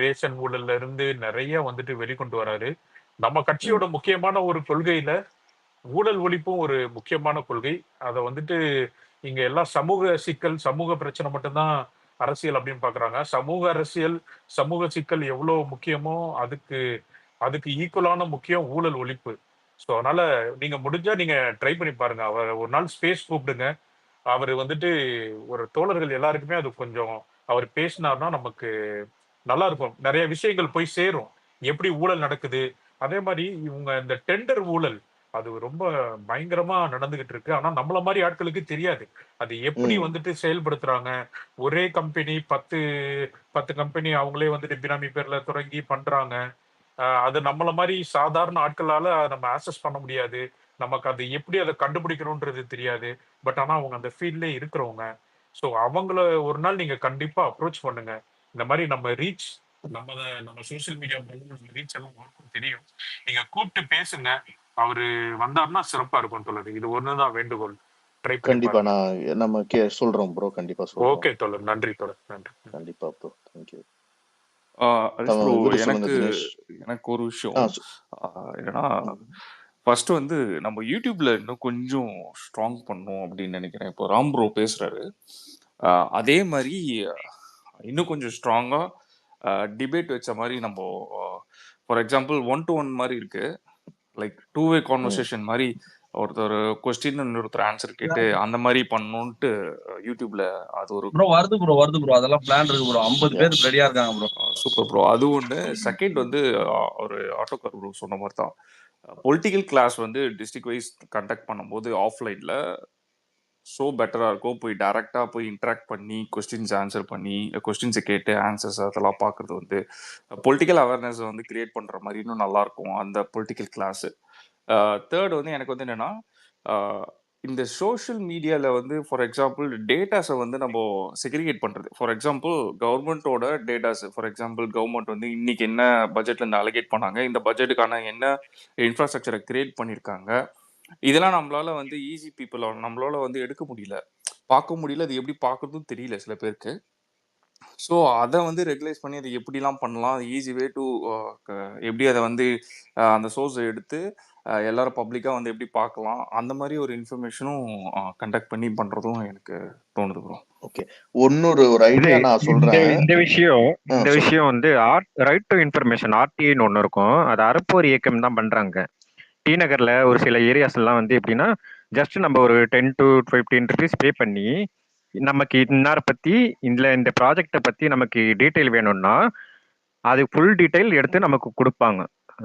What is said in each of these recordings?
Ration ஊழல்ல இருந்து நிறைய வந்துட்டு வெளிக்கொண்டு வராரு. நம்ம ம். கட்சியோட முக்கியமான ஒரு கொள்கையில ஊழல் ஒழிப்பும் ஒரு முக்கியமான கொள்கை. அத வந்துட்டு இங்க எல்லாம் சமூக சிக்கல், சமூக பிரச்சனை மட்டும்தான் அரசியல் அப்படின்னு பாக்குறாங்க. சமூக அரசியல், சமூக சிக்கல் எவ்வளவு முக்கியமோ அதுக்கு அதுக்கு ஈக்குவலான முக்கியம் ஊழல் ஒழிப்பு. ஸோ அதனால நீங்க முடிஞ்சா நீங்க ட்ரை பண்ணி பாருங்க. அவர் ஒரு நாள் ஸ்பேஸ் கூப்பிடுங்க. அவர் வந்துட்டு ஒரு தோழர்கள் எல்லாருக்குமே அது கொஞ்சம் அவர் பேசினார்னா நமக்கு நல்லா இருக்கும். நிறைய விஷயங்கள் போய் சேரும். எப்படி ஊழல் நடக்குது? அதே மாரி இவங்க இந்த டெண்டர் ஊழல், அது ரொம்ப பயங்கரமா நடந்துகிட்டு இருக்கு. ஆனா நம்மள மாரி ஆட்களுக்கு தெரியாது. அது எப்படி ம். வந்துட்டு செயல்படுத்துறாங்க? ஒரே கம்பெனி 10 கம்பெனி அவங்களே வந்துட்டு பினாமி பேர்ல தொடங்கி பண்றாங்க. அது நம்மள மாரி சாதாரண ஆட்களால நம்ம ஆக்சஸ் பண்ண முடியாது. நமக்கு அது எப்படி அத கண்டுபிடிக்கணும்ன்றது தெரியாது. பட் ஆனா அவங்க அந்த ஃபீல்ட்லயே இருக்கிறவங்க. ஸோ அவங்கள ஒரு நாள் நீங்க கண்டிப்பா அப்ரோச் பண்ணுங்க. இந்த மாரி நம்ம சோசியல் மீடியா மூலமா நம்ம ரீச் எல்லாம் அவருக்கும் தெரியும். நீங்க கூப்பிட்டு பேசுங்க. அவரு வந்தாருன்னா சிறப்பா இருக்கும் தோழர். இது ஒண்ணுதான் வேண்டுகோள். ட்ரை பண்ணி கண்டிப்பா பாருங்க. நான் நம்ம சொல்றோம் ப்ரோ. கண்டிப்பா சொல்றோம். ஓகே தோழர். நன்றி தோழர். நன்றி. கண்டிப்பா ப்ரோ. தேங்க்யூ. ஹரிஷ் ப்ரோ, இவரு சொல்லுங்க எனக்கு தினேஷ். எனக்கு ஒரு விஷயம் என்னன்னா, ம். ஃபர்ஸ்ட் வந்து நம்ம யூடியூப்ல இன்னும் கொஞ்சம் ஸ்ட்ராங் பண்ணணும் அப்படின்னு நினைக்கிறேன். இப்போ ராம் ப்ரோ பேசுறாரு. அதே மாதிரி இன்னும் கொஞ்சம் ஸ்ட்ராங்கா டிபேட் வச்ச மாதிரி நம்ம, ஃபார் எக்ஸாம்பிள் 1-to-1 மாதிரி இருக்கு, லைக் 2-way ம். கான்வர்சேஷன் மாதிரி, ஒருத்தர் கொஸ்டின் இன்னொருத்தர் ஆன்சர் கேட்டு அந்த மாதிரி பண்ணணும்ட்டு யூடியூப்ல அது ஒரு ப்ரோ வருது ப்ரோ. அதெல்லாம் பிளான் இருக்கு ப்ரோ. 50 யா. பேர் ரெடியா இருக்காங்க ப்ரோ. Super bro. அது ஒன்று. செகண்ட் வந்து ஒரு ஆட்டோகார் ப்ரோ சொன்ன மாதிரி தான், பொலிட்டிக்கல் கிளாஸ் வந்து டிஸ்ட்ரிக்ட் வைஸ் கண்டக்ட் பண்ணும்போது ஆஃப்லைனில் ஸோ பெட்டராக இருக்கும். போய் டேரெக்டாக போய் இன்ட்ராக்ட் பண்ணி கொஸ்டின்ஸ் ஆன்சர் பண்ணி, கொஸ்டின்ஸை கேட்டு ஆன்சர்ஸ் அதெல்லாம் பார்க்குறது வந்து பொலிட்டிக்கல் அவேர்னஸ் வந்து கிரியேட் பண்ணுற மாதிரி இன்னும் நல்லாயிருக்கும் அந்த பொலிட்டிக்கல் கிளாஸு. தேர்ட் வந்து எனக்கு வந்து என்னென்னா, இந்த சோஷியல் மீடியாவில் வந்து ஃபார் எக்ஸாம்பிள் டேட்டாஸை வந்து நம்ம செக்ரிகேட் பண்ணுறது. ஃபார் எக்ஸாம்பிள் கவர்மெண்ட்டோட டேட்டாஸ், ஃபார் எக்ஸாம்பிள் கவர்மெண்ட் வந்து இன்னைக்கு என்ன பட்ஜெட்டில் இருந்து அலோகேட் பண்ணாங்க, இந்த பட்ஜெட்டுக்கான என்ன இன்ஃப்ராஸ்ட்ரக்சரை கிரியேட் பண்ணியிருக்காங்க, இதெல்லாம் நம்மளால வந்து ஈஸி பீப்புள் நம்மளால வந்து எடுக்க முடியல, பார்க்க முடியல. அது எப்படி பார்க்கறதும் தெரியல சில பேருக்கு. ஸோ அதை வந்து ரெகுலைஸ் பண்ணி அதை எப்படிலாம் பண்ணலாம், ஈஸி வே டு எப்படி அதை வந்து அந்த சோர்ஸை எடுத்து எல்லாரும் பப்ளிக்காக வந்து எப்படி பார்க்கலாம், அந்த மாதிரி ஒரு இன்ஃபர்மேஷனும் கண்டக்ட் பண்ணி பண்ணுறதும் எனக்கு தோணுது ப்ரோ. ஓகே. ஒரு ஐடியா நான் சொல்றேன். இந்த சொல்லுங்க. விஷயம் வந்து ரைட் டு இன்ஃபர்மேஷன் ஆர்டிஐன்னு ஒன்று இருக்கும். அது அறப்போர் இயக்கம் தான் பண்றாங்க. டி நகர்ல ஒரு சில ஏரியாஸ் எல்லாம் வந்து எப்படின்னா, ஜஸ்ட் நம்ம ஒரு 10 to 15 ருபீஸ் பே பண்ணி நமக்கு இன்னார பத்தி இந்த ப்ராஜெக்டை பத்தி நமக்கு டீட்டெயில் வேணும்னா அது ஃபுல் டீட்டெயில் எடுத்து நமக்கு கொடுப்பாங்க.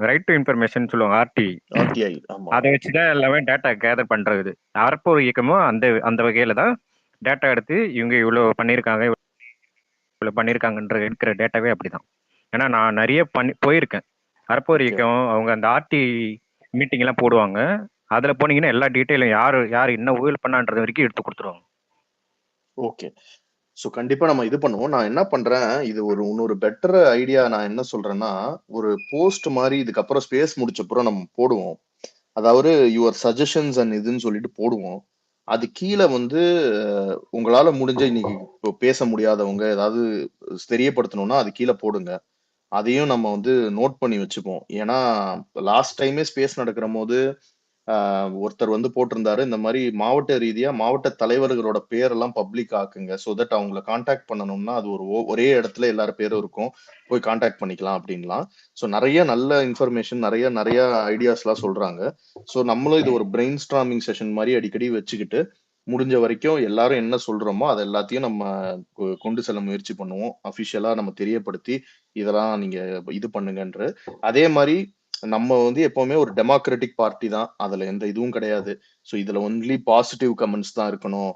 ரைட் டு இன்ஃபர்மேஷன் சொல்லுவாங்க, ஆர்டிஐ. ஆமா. அதை வச்சுதான் எல்லாமே டேட்டா கேதர் பண்றது. அறப்போர் இயக்கமும் அந்த அந்த வகையில தான் டேட்டா எடுத்து இவங்க இவ்வளவு பண்ணியிருக்காங்க இவ்வளவு பண்ணியிருக்காங்கன்ற இருக்கிற டேட்டாவே அப்படிதான். ஏன்னா நான் நிறைய போயிருக்கேன். அறப்போர் ஓகே. இயக்கம் அவங்க அந்த மீட்டிங் எல்லாம் போடுவாங்க. அதுல போனீங்கன்னா எல்லா டீட்டெயிலும் யாரு என்ன ஊழல் பண்ணான்றது வரைக்கும் எடுத்து கொடுத்துருவாங்க. ஓகே. ஸோ கண்டிப்பா நம்ம இது பண்ணுவோம். நான் என்ன பண்றேன், இது இன்னொரு பெட்டர் ஐடியா நான் என்ன சொல்றேன்னா, ஒரு போஸ்ட் மாதிரி இதுக்கப்புறம் ஸ்பேஸ் முடிச்சப்புறம் நம்ம போடுவோம். அதாவது யுவர் சஜஷன்ஸ் அண்ட் இதுன்னு சொல்லிட்டு போடுவோம். அது கீழே வந்து உங்களால முடிஞ்ச இன்னைக்கு இப்போ பேச முடியாதவங்க ஏதாவது தெரியப்படுத்தணும்னா அது கீழே போடுங்க. அதையும் நம்ம வந்து நோட் பண்ணி வச்சுப்போம். ஏன்னா லாஸ்ட் டைமே ஸ்பேஸ் நடக்கிற போது ஒருத்தர் வந்து போட்டிருந்தாரு, இந்த மாதிரி மாவட்ட ரீதியா மாவட்ட தலைவர்களோட பேரெல்லாம் பப்ளிக் ஆக்குங்க. ஸோ தட் அவங்கள கான்டாக்ட் பண்ணணும்னா அது ஒரே இடத்துல எல்லாரும் பேரும் இருக்கும், போய் கான்டாக்ட் பண்ணிக்கலாம் அப்படின்லாம். ஸோ நிறைய நல்ல இன்ஃபர்மேஷன், நிறைய ஐடியாஸ்லாம் சொல்றாங்க. ஸோ நம்மளும் இது ஒரு பிரெயின் ஸ்டார்மிங் செஷன் மாதிரி அடிக்கடி வச்சுக்கிட்டு முடிஞ்ச வரைக்கும் எல்லாரும் என்ன சொல்றோமோ அது எல்லாத்தையும் நம்ம கொண்டு செல்ல முயற்சி பண்ணுவோம். அபிஷியலா நம்ம தெரியப்படுத்தி இதெல்லாம் நீங்க இது பண்ணுங்கன்ற. அதே மாதிரி நம்ம வந்து எப்பவுமே ஒரு டெமோக்ராட்டிக் பார்ட்டி தான். அதுல எந்த இதுவும் கிடையாது. ஸோ இதுல ஒன்லி பாசிட்டிவ் கமெண்ட்ஸ் தான் இருக்கணும்,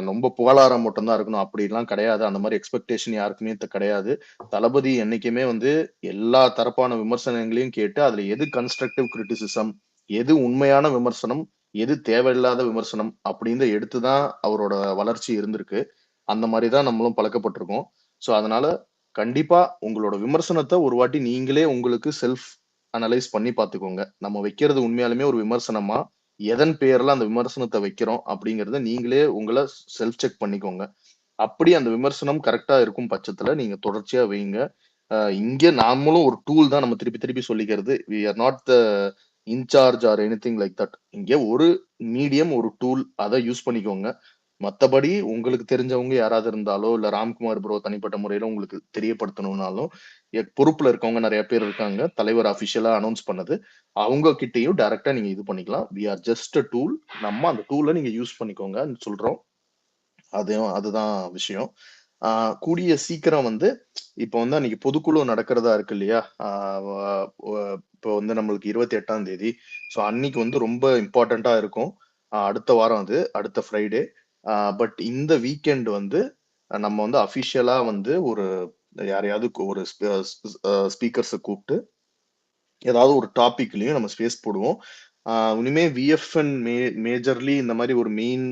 ரொம்ப புகழாரம் மட்டும் தான் இருக்கணும் அப்படிலாம் கிடையாது. அந்த மாதிரி எக்ஸ்பெக்டேஷன் யாருக்குமே கிடையாது. தளபதி என்னைக்குமே வந்து எல்லா தரப்பான விமர்சனங்களையும் கேட்டு அதுல எது கன்ஸ்ட்ரக்டிவ் கிரிட்டிசிசம், எது உண்மையான விமர்சனம், எது தேவையில்லாத விமர்சனம் அப்படின்னு எடுத்துதான் அவரோட வளர்ச்சி இருந்திருக்கு. அந்த மாதிரி தான் நம்மளும் பழக்கப்பட்டிருக்கோம். ஸோ அதனால கண்டிப்பா உங்களோட விமர்சனத்தை ஒரு வாட்டி நீங்களே உங்களுக்கு செல்ஃப் அனலைஸ் பண்ணி பார்த்துக்கோங்க. நம்ம வைக்கிறது உண்மையாலுமே ஒரு விமர்சனமா, எதன் பெயர்ல அந்த விமர்சனத்தை வைக்கிறோம் அப்படிங்கறத நீங்களே உங்களை செல்ஃப் செக் பண்ணிக்கோங்க. அப்படி அந்த விமர்சனம் கரெக்டா இருக்கும் பட்சத்துல நீங்க தொடர்ச்சியா வைங்க. இங்க நாமளும் ஒரு டூல் தான், நம்ம திருப்பி திருப்பி சொல்லிக்கிறது. We are not the incharge or anything like that. இங்க ஒரு மீடியம், ஒரு டூல், அதை யூஸ் பண்ணிக்கோங்க. மத்தபடி உங்களுக்கு தெரிஞ்சவங்க யாராவது இருந்தாலோ, இல்ல ராம்குமார் ப்ரோ தனிப்பட்ட முறையில உங்களுக்கு தெரியப்படுத்தணும்னாலும், பொறுப்புல இருக்கவங்க நிறைய பேர் இருக்காங்க. தலைவர் அபிஷியலா அனௌன்ஸ் பண்ணது. அவங்க கிட்டயும் டைரக்டா நீங்க இது பண்ணிக்கலாம். We are just a tool. நம்ம அந்த டூலை நீங்க யூஸ் பண்ணிக்கோங்கன்னு சொல்றோம். அதுதான் விஷயம். கூடிய சீக்கிரம் வந்து இப்போ வந்து அன்னைக்கு பொதுக்குழு நடக்கிறதா இருக்கு இல்லையா? இப்போ வந்து நம்மளுக்கு 28ஆம் தேதி. ஸோ அன்னைக்கு வந்து ரொம்ப இம்பார்ட்டண்டா இருக்கும். அடுத்த வாரம், அது அடுத்த ஃப்ரைடே. பட் இந்த வீக்கெண்ட் வந்து நம்ம வந்து அஃபிஷியலா வந்து ஒரு யாரையாவது ஒரு ஸ்பீக்கர்ஸை கூப்பிட்டு ஏதாவது ஒரு டாபிக்லயும் நம்ம ஸ்பேஸ் போடுவோம். இனிமே விஎஃப்என் மேஜர்லி இந்த மாதிரி ஒரு மெயின்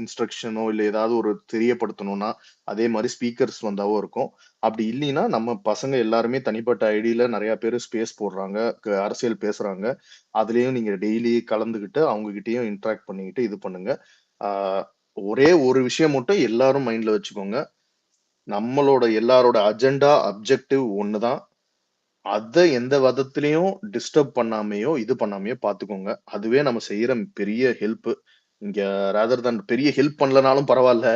இன்ஸ்ட்ரக்ஷனோ இல்லை ஏதாவது ஒரு தெரியப்படுத்தணும்னா அதே மாதிரி ஸ்பீக்கர்ஸ் வந்தாவோ இருக்கும். அப்படி இல்லைன்னா நம்ம பசங்க எல்லாருமே தனிப்பட்ட ஐடியில நிறைய பேர் ஸ்பேஸ் போடுறாங்க, அரசியல் பேசுறாங்க. அதுலயும் நீங்க டெய்லி கலந்துக்கிட்டு அவங்க கிட்டயும் இன்ட்ராக்ட் பண்ணிக்கிட்டு இது பண்ணுங்க. ஒரே ஒரு விஷயம் மட்டும் எல்லாரும் மைண்ட்ல வச்சுக்கோங்க. நம்மளோட எல்லாரோட அஜெண்டா, அப்ஜெக்டிவ் ஒண்ணுதான். அதை எந்த விதத்திலையும் டிஸ்டர்ப் பண்ணாமையோ இது பண்ணாமையோ பாத்துக்கோங்க. அதுவே நம்ம செய்யற பெரிய ஹெல்ப். இங்க ரேதர் தான் பெரிய ஹெல்ப் பண்ணலனாலும் பரவாயில்ல,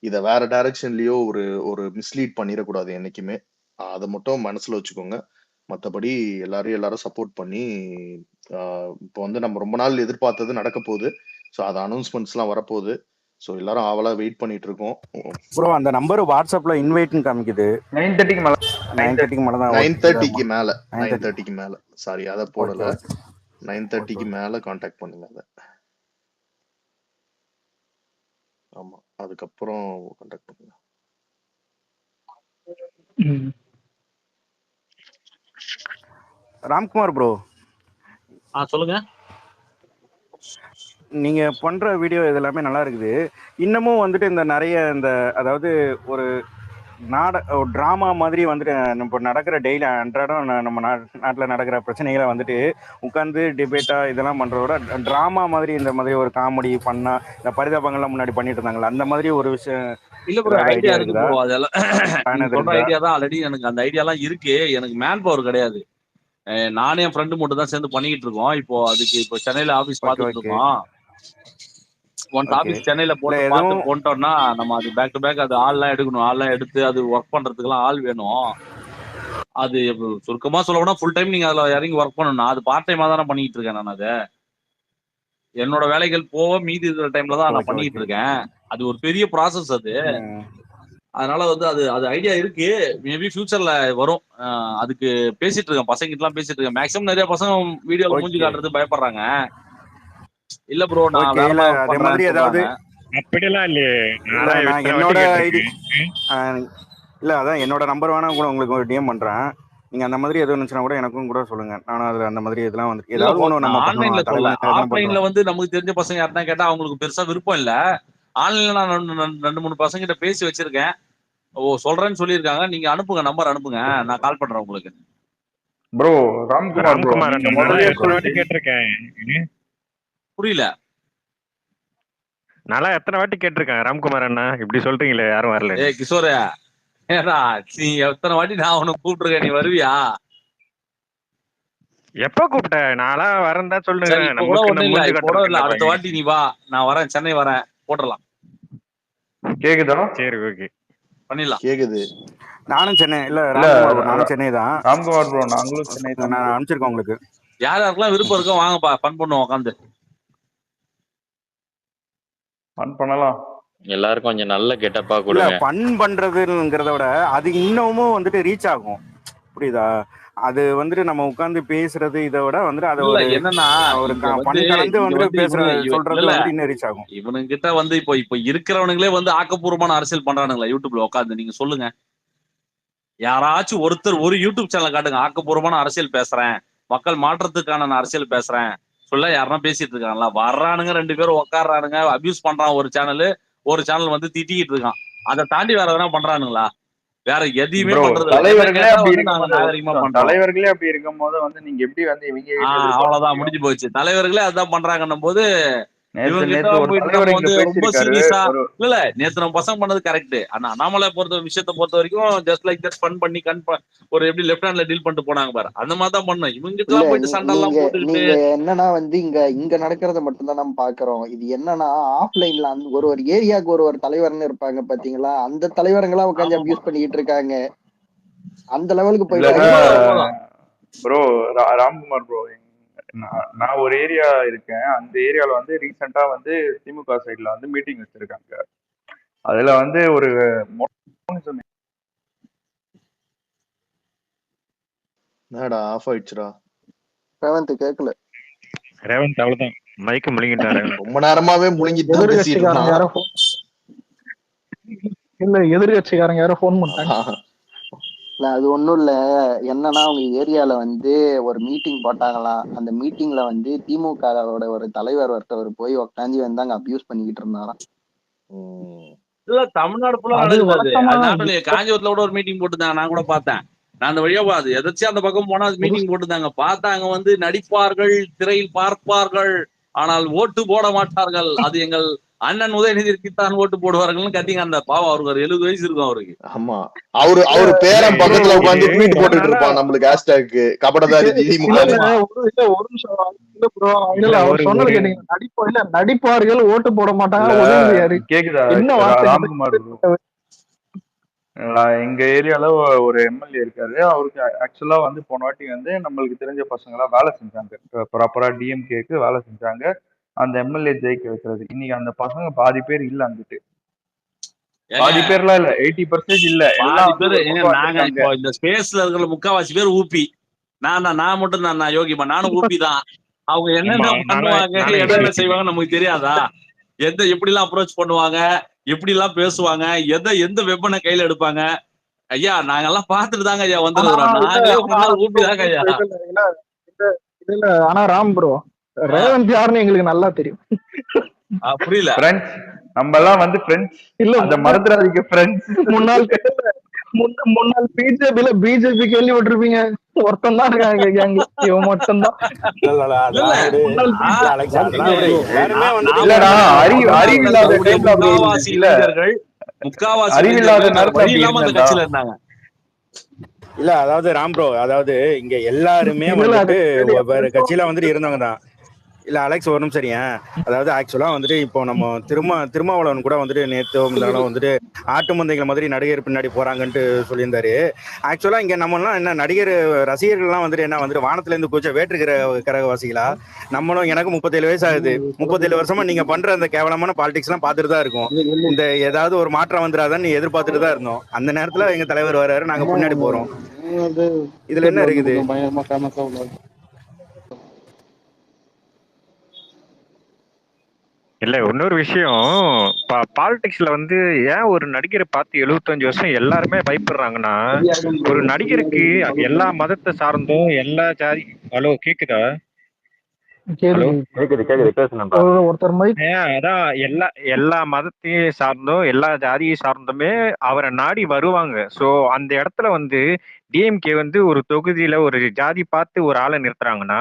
இத வேற டைரக்ஷன்லயோ ஒரு ஒரு மிஸ்லீட் பண்ணிடக்கூடாது என்னைக்குமே. அதை மட்டும் மனசுல வச்சுக்கோங்க. மற்றபடி எல்லாரும் சப்போர்ட் பண்ணி இப்போ வந்து நம்ம ரொம்ப நாள் எதிர்பார்த்தது நடக்க போகுது. ஸோ அது அனௌன்ஸ்மெண்ட்ஸ் எல்லாம் வரப்போகுது. ஸோ எல்லாரும் ஆவலா வெயிட் பண்ணிட்டு இருக்கோம். ப்ரோ அந்த நம்பர் வாட்ஸ்அப்ல இன்வைட்னு காமிக்குது. 9:30க்கு மேல 9:30க்கு மேல தான் 9:30க்கு மேல 9:30க்கு மேல சாரி அதை போடல. 9:30க்கு மேல கான்டாக்ட் பண்ணுங்க அதை. ஆமா, அதுக்கப்புறம் கான்டாக்ட் பண்ணுங்க. ராம்குமார் ப்ரோ, சொல்லுங்க. நீங்க பண்ற வீடியோ இது எல்லாமே நல்லா இருக்குது. இன்னமும் வந்துட்டு இந்த நிறைய இந்த அதாவது ஒரு டிராமா மாதிரி வந்துட்டு இப்போ நடக்கிற டெய்லி அன்றாடம் நம்ம நாட்டில் நடக்கிற பிரச்சனைகளை வந்துட்டு உட்காந்து டிபேட்டா இதெல்லாம் பண்றத விட டிராமா மாதிரி இந்த மாதிரி ஒரு காமெடி பண்ணா இந்த பரிதாபங்கள்லாம் முன்னாடி பண்ணிட்டு இருந்தாங்களா, அந்த மாதிரி ஒரு விஷயம் இல்ல ப்ரோ, ஏதாவது ஐடியா ஐடியா இருக்கு இருக்குதா? ப்ரோ. அதெல்லாம் நீங்க சொல்ற இருக்கா? ஐடியா தான். ஆல்ரெடி எனக்கு அந்த ஐடியாலாம் இருக்கு. எனக்கு மேன் பவர் கிடையாது. நானே என் ஃப்ரெண்டு மட்டும் தான் சேர்ந்து பண்ணிக்கிட்டு இருக்கோம். இப்போ சென்னையில ஆபீஸ் ஓகே பார்த்துட்டு ஓகே இருக்கோம். Once okay. ஆபீஸ் சென்னையில இல்ல போட்டு எதுவும் பார்த்து போட்டோம்னா நம்ம அது பேக் டு பேக் அது ஆள்லாம் எடுக்கணும். ஆள்லாம் எடுத்து அது ஒர்க் பண்றதுக்குலாம் ஆள் வேணும். அது சுருக்கமா சொல்ல போனா ஃபுல் டைம் நீங்க அதுல இறங்கி ஒர்க் பண்ணணும். அது பார்ட் டைமா தானே பண்ணிட்டு இருக்கேன் நான். அதை என்னோட வேலைகள் போக மீதி இருக்கிற டைம்ல தான் நான் ஓகே பண்ணிட்டு ஓகே. இருக்கேன். அது ஒரு பெரிய ப்ராசஸ் அது. ம். அதனால வந்து அது ஐடியா இருக்கு. மேபி ஃபியூச்சர்ல வரும். அதுக்கு பேசிட்டு இருக்கேன், பசங்கிட்ட எல்லாம் பேசிட்டு இருக்கேன். மேக்ஸிமம் நிறைய பசங்க வீடியோல மூஞ்சி ஓகே காட்டுறது பயப்படுறாங்க. இல்ல ப்ரோ நான் ஓகே. வேற இல்ல மாதிரி அதே மாதிரி பண்றேன்னு ஏதாவது சொல்றாங்க. அப்படியெல்லாம் இல்லையே. இல்ல நான்லாம் நான் எத்தனை என்னோட வாட்டி ஐடி கேட்டிருக்கேன். இல்ல அதான் என்னோட நம்பர் வேணா கூட உங்களுக்கு ஒரு டிஎம் பண்றேன். நீங்க அந்த மாதிரி எதுவும் இருந்துச்சுன்னா கூட எனக்கும் கூட சொல்லுங்க. நானும் அதுல அந்த மாதிரி இதெல்லாம் வந்து இல்ல ஏதாவது ஒண்ணு நான் நம்ம ஆன்லைன்ல பண்ணணும். சொல்ல, தலைவன் தான் ஆஃப்லைன்ல பண்றோம். வந்து நமக்கு தெரிஞ்ச பசங்க யாருன்னா கேட்டா அவங்களுக்கு பெருசா விருப்பம் இல்ல. ஆன்லைன்ல நான் ரெண்டு மூணு பசங்க கிட்ட பேசி வச்சிருக்கேன். சொல்றேன்னு சொல்லியிருக்காங்க. நீங்க அனுப்புங்க, நம்பர் அனுப்புங்க, நான் கால் பண்றேன் உங்களுக்கு. ப்ரோ ராம்குமார் ப்ரோ ராம்குமார் நீங்க அண்ணா, நான்லாம் முதல்லயே எத்தனை வாட்டி சொல்லிட்டு கேட்டிருக்கேன். புரியல. நான்லாம் எத்தனை வாட்டி கேட்டிருக்கேன் ராம்குமார் அண்ணா, இப்படி சொல்றீங்களே யாரும் வரல. கிஷோர, ஏடா நீ எத்தனை வாட்டி நான் உனக்கு கூப்பிட்டுருக்கேன், நீ வருவியா? எப்ப கூப்பிட்ட? நான்லாம் வரேன் தான் சரி, சொல்லுங்க. இப்ப கூட நமக்கு ஒண்ணும் இல்ல, மூஞ்சி இப்ப கூட இல்ல, அடுத்த கட்டுறதுக்கு. வாட்டி நீ வா, நான் வரேன், சென்னை வரேன், போட்டுடலாம், கேக்குதா? சரி ஓகே பண்ணிடலாம். கேக்குது. நானும் சென்னை இல்ல இல்ல ராம்குமார் bro, நானும் சென்னை தான். ராம்குமார் ப்ரோ நாங்களும் சென்னை தான் நான் bro. அனுப்பிச்சிருக்கேன் உங்களுக்கு. யார் யாருக்கெல்லாம் விருப்பம் இருக்கோ வாங்கப்பா, ஃபன் பண்ணுவோம் உட்காந்து. ஃபன் பண்ணலாம். எல்லாரும் கொஞ்சம் நல்ல கெட்டப்பா இல்ல கொடுங்க. ஃபன் பண்றதுங்கிறத விட அது இன்னமும் வந்துட்டு ரீச் ஆகும். புரியுதா? அது வந்துட்டு நம்ம உட்கார்ந்து பேசுறது இதை விட வந்துட்டு அதை இல்ல ஒரு என்னன்னா ஒரு இங்க வந்து ஃபன் கலந்து இங்க வந்துட்டு வந்து பேசுற சொல்றது இல்ல வந்துட்டு இன்னும் ரீச் ஆகும். இவனுங்கிட்ட வந்து இப்போ இருக்கிறவனுங்களே வந்து ஆக்கப்பூர்வமான அரசியல் பண்றானுங்களா யூடியூப்ல உட்காந்து? நீங்க சொல்லுங்க, யாராச்சும் ஒருத்தர் ஒரு யூடியூப் சேனல் காட்டுங்க, ஆக்கப்பூர்வமான அரசியல் பேசுறேன், மக்கள் மாற்றத்துக்கான நான் அரசியல் பேசுறேன் சொல்ல யாருன்னா பேசிட்டு இருக்காங்களா? வர்றானுங்க ரெண்டு பேரும் உட்காடுறானுங்க, அபியூஸ் பண்றான் ஒரு சேனல் வந்து திட்டிக்கிட்டு இருக்கான். அதை தாண்டி வேற எதனா பண்றானுங்களா? வேற எதையுமே ப்ரோ பண்றது இல்ல. எதை தலைவர்களே கேட்டா அப்படி வந்து நாங்க இருக்கும்போது நாகரிகமா பண்றோம். தலைவர்களே அப்படி இருக்கும்போது வந்து நீங்க எப்படி வந்து இவங்க கிட்ட எதிர்பார்க்க அவ்வளவுதான், முடியும்? முடிஞ்சு போச்சு. தலைவர்களே அதான் பண்றாங்கன்னும் போது நேத்து இவங்க கிட்ட நேத்து ஒரு போயிட்டு தலைவர் நம்ம இங்க வந்து ரொம்ப பேசியிருக்காரு. சீரியஸா ஒரு இல்ல நேத்து நம்ம பசங்க பண்ணது கரெக்ட். ஆனா அண்ணாமலை விஷயத்தை பொறுத்த வரைக்கும் ஜஸ்ட் லைக் தட் ஃபன் பண்ணி ஒரு எப்படி லெஃப்ட் ஹேண்ட்ல டீல் பண்ணிட்டு போனாங்க பாரு, அந்த மாதிரி தான் பண்ணணும். இவங்க கிட்ட இல்ல எல்லாம் போயிட்டு சண்டை எல்லாம் நீங்க போட்டுக்கிட்டு நீங்க என்னன்னா வந்து இங்க இங்க நடக்கிறத மட்டும்தான் நம்ம பாக்குறோம். இது என்னன்னா ஆஃப்லைன்ல ஒரு ஒரு ஏரியாவுக்கு ஒரு ஒரு தலைவர்னு இருப்பாங்க பாத்தீங்களா, அந்த தலைவருங்களா உட்காந்து ஆமாமா அபியூஸ் பண்ணிட்டு இருக்காங்க. அந்த லெவலுக்கு இல்ல போயிட்டாங்க. உண்மைதான் உண்மைதான். ப்ரோ, ராம்குமார் ப்ரோ, நான் ஒரு ஏரியா இருக்கேன். அந்த ஏரியால வந்து ரீசெண்டா வந்து திமுக சைட்ல வந்து மீட்டிங் வச்சிருக்காங்க. அதுல வந்து ஒரு என்னடா ஆஃப் ஆயிடுச்சுடா. ரேவந்த் கேட்கல. ரேவந்த் அவ்வளவுதான், மயக்க முழுங்கிட்டான் ரேவந்த். ரொம்ப நேரமாவே முழுங்கிட்டு தான் பேசிட்டு எதிர்கட்சிக்காரங்க இருந்தான். யாரோ இல்ல எதிர்கட்சிக்காரங்க யாரோ போன் பண்ணிட்டாங்க. இல்ல அது ஒண்ணும் இல்ல. என்னன்னா அவங்க ஏரியால வந்து ஒரு மீட்டிங் போட்டாங்களாம். அந்த மீட்டிங்ல வந்து திமுகவோட ஒரு தலைவர் ஒருத்தவர் போய் உட்காந்து வந்து அங்க அபியூஸ் பண்ணிக்கிட்டு இருந்தாராம். இல்ல தமிழ்நாடு ஃபுல்லா அது நடக்குது. அது வழக்கமா அது நாட்டுல காஞ்சிபுரத்துல கூட ஒரு மீட்டிங் போட்டுருந்தாங்க, நான் கூட பார்த்தேன். நான் அந்த வழியா அது எதாச்சும் அந்த பக்கம் போனா அது மீட்டிங் போட்டுருந்தாங்க. பார்த்தாங்க வந்து நடிப்பார்கள், திரையில் பார்ப்பார்கள், ஆனால் ஓட்டு போட மாட்டார்கள். அது எங்கள் அண்ணன் உதயநிதிக்குத்தான் ஓட்டு போடுவார்கள்னு கத்திங்க. அந்த பாவம் அவருக்கு ஒரு 70 வயசு இருக்கும் அவருக்கு. ஆமா, அவரு பேரன் பக்கத்துல உட்காந்து ட்வீட் போட்டுட்டு இருப்பான் நம்மளுக்கு ஹேஷ்டேக் கபடதாரி திமுக. ஒரு நிமிஷம். இல்ல ப்ரோ, இல்ல அவர் சொன்னது கேட்டீங்க. நடிப்பார்கள் ஓட்டு போட மாட்டாங்க. உதயநிதி யாரு? கேக்குதா என்ன வார்த்தை? ராம்குமார் ப்ரோ? எங்க ஏரியால ஒரு எம்எல்ஏ இருக்காரு. அவருக்கு ஆக்சுவலா வந்து போன வாட்டி வந்து நம்மளுக்கு தெரிஞ்ச பசங்க எல்லாம் வேலை செஞ்சாங்க, ப்ராப்பரா டிஎம்கேக்கு வேலை செஞ்சாங்க அந்த எம்எல்ஏ ஜெயிக்க வைக்கிறது. இன்னைக்கு அந்த பசங்க பாதி பேர் இல்ல, அங்கிட்டு பாதி பேர்லாம் இல்ல, 80% இல்ல, பாதி பேர். நாங்க இப்போ இந்த ஸ்பேஸ்ல இருக்கிற முக்காவாசி பேர் ஊபி. நான் மட்டும் தான், நான் யோகிமா, நானும் ஊபி தான். அவங்க என்னென்ன பண்ணுவாங்க, என்னென்ன செய்வாங்க நமக்கு தெரியாதா? எப்படி எல்லாம் அப்ரோச் பண்ணுவாங்க, எப்படி எல்லாம் பேசுவாங்க, எந்த வெப்பனை கையில எடுப்பாங்க. ஐயா நாங்கெல்லாம் பாத்துட்டு தாங்க ஐயா வந்துருக்கிறோம். நாங்களே முன்னாள் ஊபி தாங்க ஐயா. இல்ல ஆனா ராம் ப்ரோ, ரேவந்த் யாருன்னு எங்களுக்கு நல்லா தெரியும். புரியல. நம்ம எல்லாம் வந்து ஃப்ரெண்ட்ஸ் இல்ல, அந்த மறந்துடாதீங்க ஃப்ரெண்ட்ஸ். முன்னாள் பிஜேபி கேள்விப்பட்டிருப்பீங்க. ஒருத்தன் தான் இருக்காங்க கேங்ல, இவன் மட்டும் தான். இல்ல அதாவது ராம் ப்ரோ, அதாவது இங்க எல்லாருமே வந்துட்டு வேற கட்சியில வந்துட்டு இருந்தவங்க தான். இல்ல அலெக்ஸ் ஒரு நிமிஷம் சரியா. அதாவது ஆக்சுவலா வந்துட்டு இப்போ நம்ம திருமாவளவன் கூட வந்துட்டு நேற்று வந்துட்டு ஆட்டு மந்தைகள் மாதிரி நடிகர் பின்னாடி போறாங்கன்ட்டு சொல்லியிருந்தாரு. ஆக்சுவலா இங்க நம்மலாம் என்ன நடிகர் ரசிகர்கள்லாம் வந்துட்டு என்ன வந்துட்டு வானத்துல இருந்து கொஞ்சம் வேற்றுக்கிற கரகவாசிகளா? நம்மளும் எனக்கு 37 வயசு ஆகுது. 37 வருஷமா நீங்க பண்ற அந்த கேவலமான பாலிடிக்ஸ் எல்லாம் பார்த்துட்டு தான் இருக்கும். இந்த ஏதாவது ஒரு மாற்றம் வந்துடாதான்னு எதிர்பார்த்துட்டு தான் இருந்தோம். அந்த நேரத்துல எங்க தலைவர் வர்றாரு, நாங்க பின்னாடி போறோம். இதுல என்ன இருக்குது? இல்ல இன்னொரு விஷயம், பாலிடிக்ஸ்ல வந்து ஏன் ஒரு நடிகரை பார்த்து 75 வருஷம் எல்லாருமே பயப்படுறாங்கன்னா, ஒரு நடிகருக்கு எல்லா மதத்தை சார்ந்தும் எல்லா ஜாதி. ஹலோ கேக்குதா? அதான் எல்லா மதத்தையும் சார்ந்தும் எல்லா ஜாதியை சார்ந்துமே அவரை நாடி வருவாங்க. சோ அந்த இடத்துல வந்து டிஎம்கே வந்து ஒரு தொகுதியில ஒரு ஜாதி பார்த்து ஒரு ஆளை நிறுத்துறாங்கன்னா,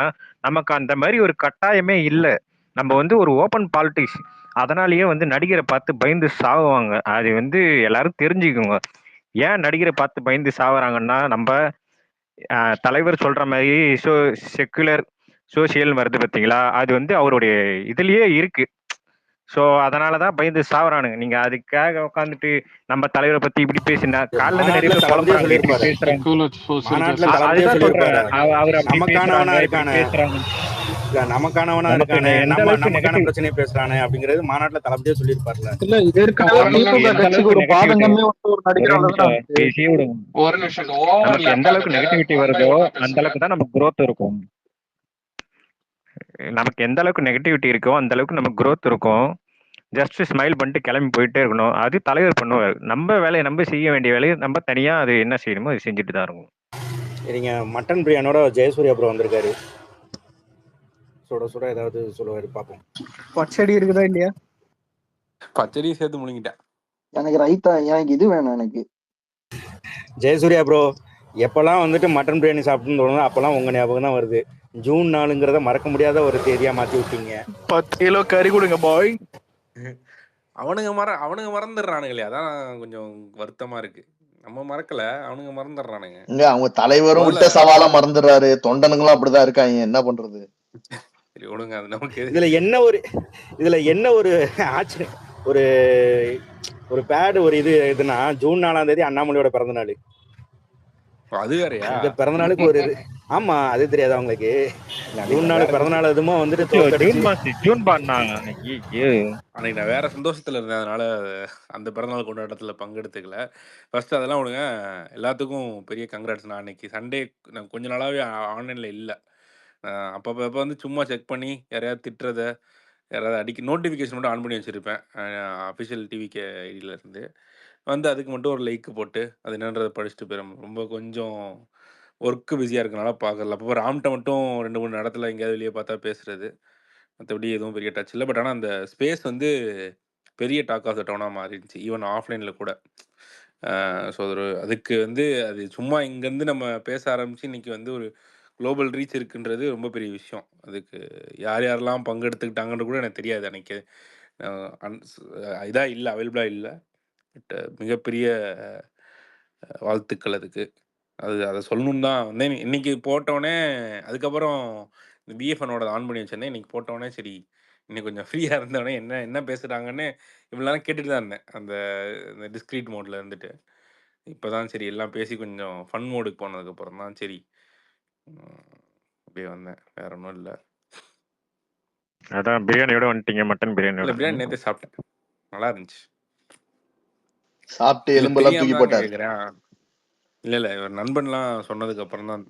நமக்கு அந்த மாதிரி ஒரு கட்டாயமே இல்லை. நம்ம வந்து ஒரு ஓப்பன் பாலிடிக்ஸ். அதனாலயே வந்து நடிகரை பார்த்து பயந்து சாவுவாங்க. அது வந்து எல்லாரும் தெரிஞ்சுக்குங்க. ஏன் நடிகரை பார்த்து பயந்து சாவுறாங்கன்னா, நம்ம தலைவர் சொல்ற மாதிரி செக்குலர் சோசியல் வருது பார்த்தீங்களா, அது வந்து அவருடைய இதுலயே இருக்கு. சோ அதனாலதான் பயந்து சாவறானுங்க. நீங்க அதுக்காக உட்காந்துட்டு நம்ம தலைவரை பத்தி இப்படி பேசினா காலைல இருந்து நிறைய பேர் புலம்புறாங்க, இப்படி பேசுறாங்க. அதுதான் சொல்றேன், அவர் அப்படி பேசுறாங்க. நமக்கானவனா இருக்கானே, நமக்கான பிரச்சனையை பேசுறானே அப்படிங்கறது மாநாட்டுல தளபதியே சொல்லியிருப்பாருல. இல்ல ஒரு பாதங்கமே ஒரு நடிகரால நமக்கு எந்த அளவுக்கு நெகட்டிவிட்டி வருதோ அந்த அளவுக்கு தான் நமக்கு growth இருக்கும். நமக்கு எந்த அளவுக்கு நெகட்டிவிட்டி இருக்கோ அந்த அளவுக்கு நமக்கு growth இருக்கும். ஜஸ்ட் ஸ்மைல் பண்ணிட்டு கிளம்பி போயிட்டே இருக்கணும். அது தலைவர் பண்ணுவார். நம்ம வேலையை நம்ம செய்ய வேண்டிய வேலையை நம்ம தனியா அது என்ன செய்யணுமோ அது செஞ்சுட்டு தான் இருக்கும். சரிங்க, மட்டன் பிரியாணியோட ஜெயசூர்யா ப்ரோ வந்திருக்காரு. சுட சுட ஏதாவது சொல்லுவாரு பாப்போம். பச்சடி இருக்குதா இல்லையா? பச்சடி சேர்த்து முழுங்கிட்டேன். எனக்கு ரைத்தா, எனக்கு இது வேணும். எனக்கு ஜெயசூர்யா ப்ரோ எப்போல்லாம் வந்துட்டு மட்டன் பிரியாணி சாப்பிட்டுன்னு தோணுதோ அப்போல்லாம் உங்கள் ஞாபகம் தான் வருது. ஜூன் 4ங்கிறத மறக்க முடியாத ஒரு தேதியாக மாற்றி விட்டீங்க. 10 கிலோ கறி கொடுங்க பாய். அவனுங்க மறந்துடுறானுங்களே, அதான் கொஞ்சம் வருத்தமா இருக்கு. நம்ம மறக்கல, அவனுங்க மறந்துடுறானுங்க. இங்க அவங்க தலைவரும் முதல்ல விட்ட சவாலா மறந்துடுறாரு. தொண்டனுங்களும் அப்படிதான் இருக்காங்க, என்ன பண்றது? சரி விடுங்க, அது நமக்கு இதுல என்ன ஒரு ஆச்சரியம், ஒரு ஒரு பேட் ஒரு இதுனா ஜூன் 4ஆம் தேதி அண்ணாமலையோட பிறந்த நாள். அது வேறையா? இந்த பிறந்த நாளுக்கு ஒரு இது. ஆமா, அது தெரியாது அவங்களுக்கு. ஜூன் 4 பிறந்த நாள் அதுமா வந்துட்டு அன்னைக்கு நான் வேற சந்தோஷத்துல இருந்தேன், அதனால அந்த பிறந்தநாள் கொண்டாட்டத்துல பங்கெடுத்துக்கல. ஃபர்ஸ்ட் அதெல்லாம் விடுங்க, எல்லாத்துக்கும் பெரிய கங்க்ராட்ஸ். நான் அன்னைக்கு சண்டே நான் கொஞ்ச நாளாவே ஆன்லைன்ல இல்லை. அப்போ வந்து சும்மா செக் பண்ணி யாரையாவது திட்டுறத, யாராவது அடிக்க நோட்டிஃபிகேஷன் மட்டும் ஆன் பண்ணி வச்சுருப்பேன் அஃபிஷியல் டிவிக்கு ஐடியில இருந்து. வந்து அதுக்கு மட்டும் ஒரு லைக் போட்டு அது என்னன்றதை படிச்சுட்டு போயிடும். ரொம்ப கொஞ்சம் ஒர்க்கு பிஸியாக இருக்கனால பார்க்கல. அப்போ ராம்கிட்ட மட்டும் 2-3 இடத்துல எங்கேயாவது வெளியே பார்த்தா பேசுறது, மற்றபடி எதுவும் பெரிய டச் இல்லை. பட் ஆனால் அந்த ஸ்பேஸ் வந்து பெரிய டாக் ஆஃப் த டவுனாக மாறிடுச்சு, ஈவன் ஆஃப்லைனில் கூட. ஸோ அதுக்கு வந்து அது சும்மா இங்கேருந்து நம்ம பேச ஆரம்பித்து இன்றைக்கி வந்து ஒரு குளோபல் ரீச் இருக்குன்றது ரொம்ப பெரிய விஷயம். அதுக்கு யார் யாரெல்லாம் பங்கெடுத்துக்கிட்டாங்கன்னு கூட எனக்கு தெரியாது. அன்றைக்கி இதாக இல்லை, அவைலபிளாக இல்லை. பட் மிகப்பெரிய வாழ்த்துக்கள் அதுக்கு. அதை சொல்லணுன்னு தான் வந்தேன். இன்னைக்கு போட்டோடனே அதுக்கப்புறம் இந்த பிஎஃப்எனோட ஆன் பண்ணி வச்சிருந்தேன். இன்னைக்கு போட்டோடனே சரி இன்னைக்கு கொஞ்சம் ஃப்ரீயாக இருந்தோடனே என்ன பேசுகிறாங்கன்னு இவ்வளோ நேரம் கேட்டுட்டு தான் இருந்தேன், அந்த டிஸ்க்ரீட் மோடில் இருந்துட்டு. இப்போ தான் சரி எல்லாம் பேசி கொஞ்சம் ஃபன் மோடுக்கு போனதுக்கப்புறம் தான் சரி அப்படியே வந்தேன், வேற ஒன்றும் இல்லை. அதான் பிரியாணியோட வந்துட்டீங்க, மட்டன் பிரியாணியோட. பிரியாணி நேற்றே சாப்பிட்டேன், நல்லா இருந்துச்சு. சாப்பிட்டு எலும்பெல்லாம் தூக்கி போட்டார். கேட்குறேன் இல்லை இவர் நண்பன்லாம் சொன்னதுக்கு அப்புறம் தான்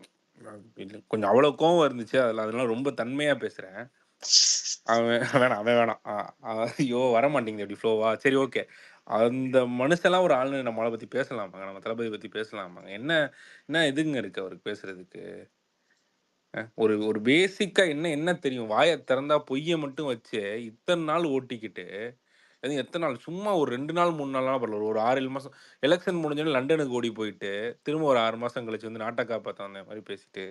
கொஞ்சம் அவ்வளோ கோவம் இருந்துச்சு. அதெல்லாம் ரொம்ப தன்மையாக பேசுகிறேன். அவன் வேணாம். ஐயோ வர மாட்டேங்குது அப்படி ஃப்ளோவா. சரி ஓகே, அந்த மனுஷெல்லாம் ஒரு ஆளுநர் நம்மளை பற்றி பேசலாமாங்க, நம்ம தளபதி பற்றி பேசலாமாங்க? என்ன எதுங்க இருக்குது அவருக்கு பேசுறதுக்கு? ஒரு ஒரு பேசிக்காக என்ன தெரியும்? வாயை திறந்தா பொய்யை மட்டும் வச்சு இத்தனை நாள் ஓட்டிக்கிட்டு, அது எத்தனை நாள்? சும்மா ஒரு 2 நாள் 3 நாள்லாம் பரவாயில்ல, ஒரு 6-7 மாதம் எலெக்ஷன் முடிஞ்சோடனே லண்டனுக்கு ஓடி போயிட்டு திரும்ப ஒரு 6 மாதம் கழிச்சு வந்து நாட்டை காப்பாற்ற அந்த மாதிரி பேசிட்டு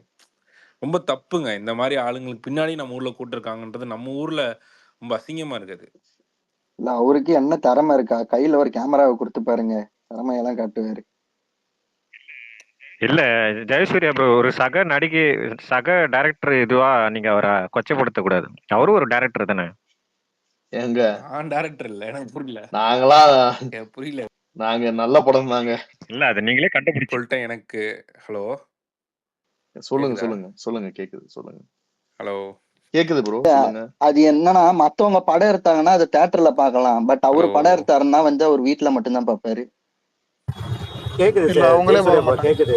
ரொம்ப தப்புங்க. இந்த மாதிரி ஆளுங்களுக்கு பின்னாடி நம்ம ஊரில் கூட்டிருக்காங்கன்றது நம்ம ஊரில் ரொம்ப அசிங்கமாக இருக்குது. இல்ல அவருக்கு என்ன திறமை இருக்கா? கையில ஒரு கேமராவை கொடுத்து பாருங்க, திறமையெல்லாம் காட்டுவாரு. இல்ல ஜெயசூர்யா ப்ரோ ஒரு சக டைரக்டர் இதுவா நீங்க அவரை கொச்சப்படுத்த கூடாது. அவரும் ஒரு டைரக்டர் தானே. எங்க நான் டைரக்டர் இல்லை, எனக்கு புரியல. புரியல, நாங்க நல்ல படம் தாங்க. இல்ல அது நீங்களே கண்டுபிடிச்சு சொல்லிட்டேன் எனக்கு. ஹலோ சொல்லுங்க கேக்குது, சொல்லுங்க. ஹலோ கேக்குது ப்ரோ, சொல்லுங்க. அது என்னன்னா மத்தவங்க படம் எடுத்தாங்கன்னா அது தியேட்டர்ல பாக்கலாம், பட் அவரு படம் எடுத்தாருன்னா வந்து அவர் வீட்டுல மட்டும்தான் பாப்பாரு. கேக்குது, அவங்களே கேக்குது.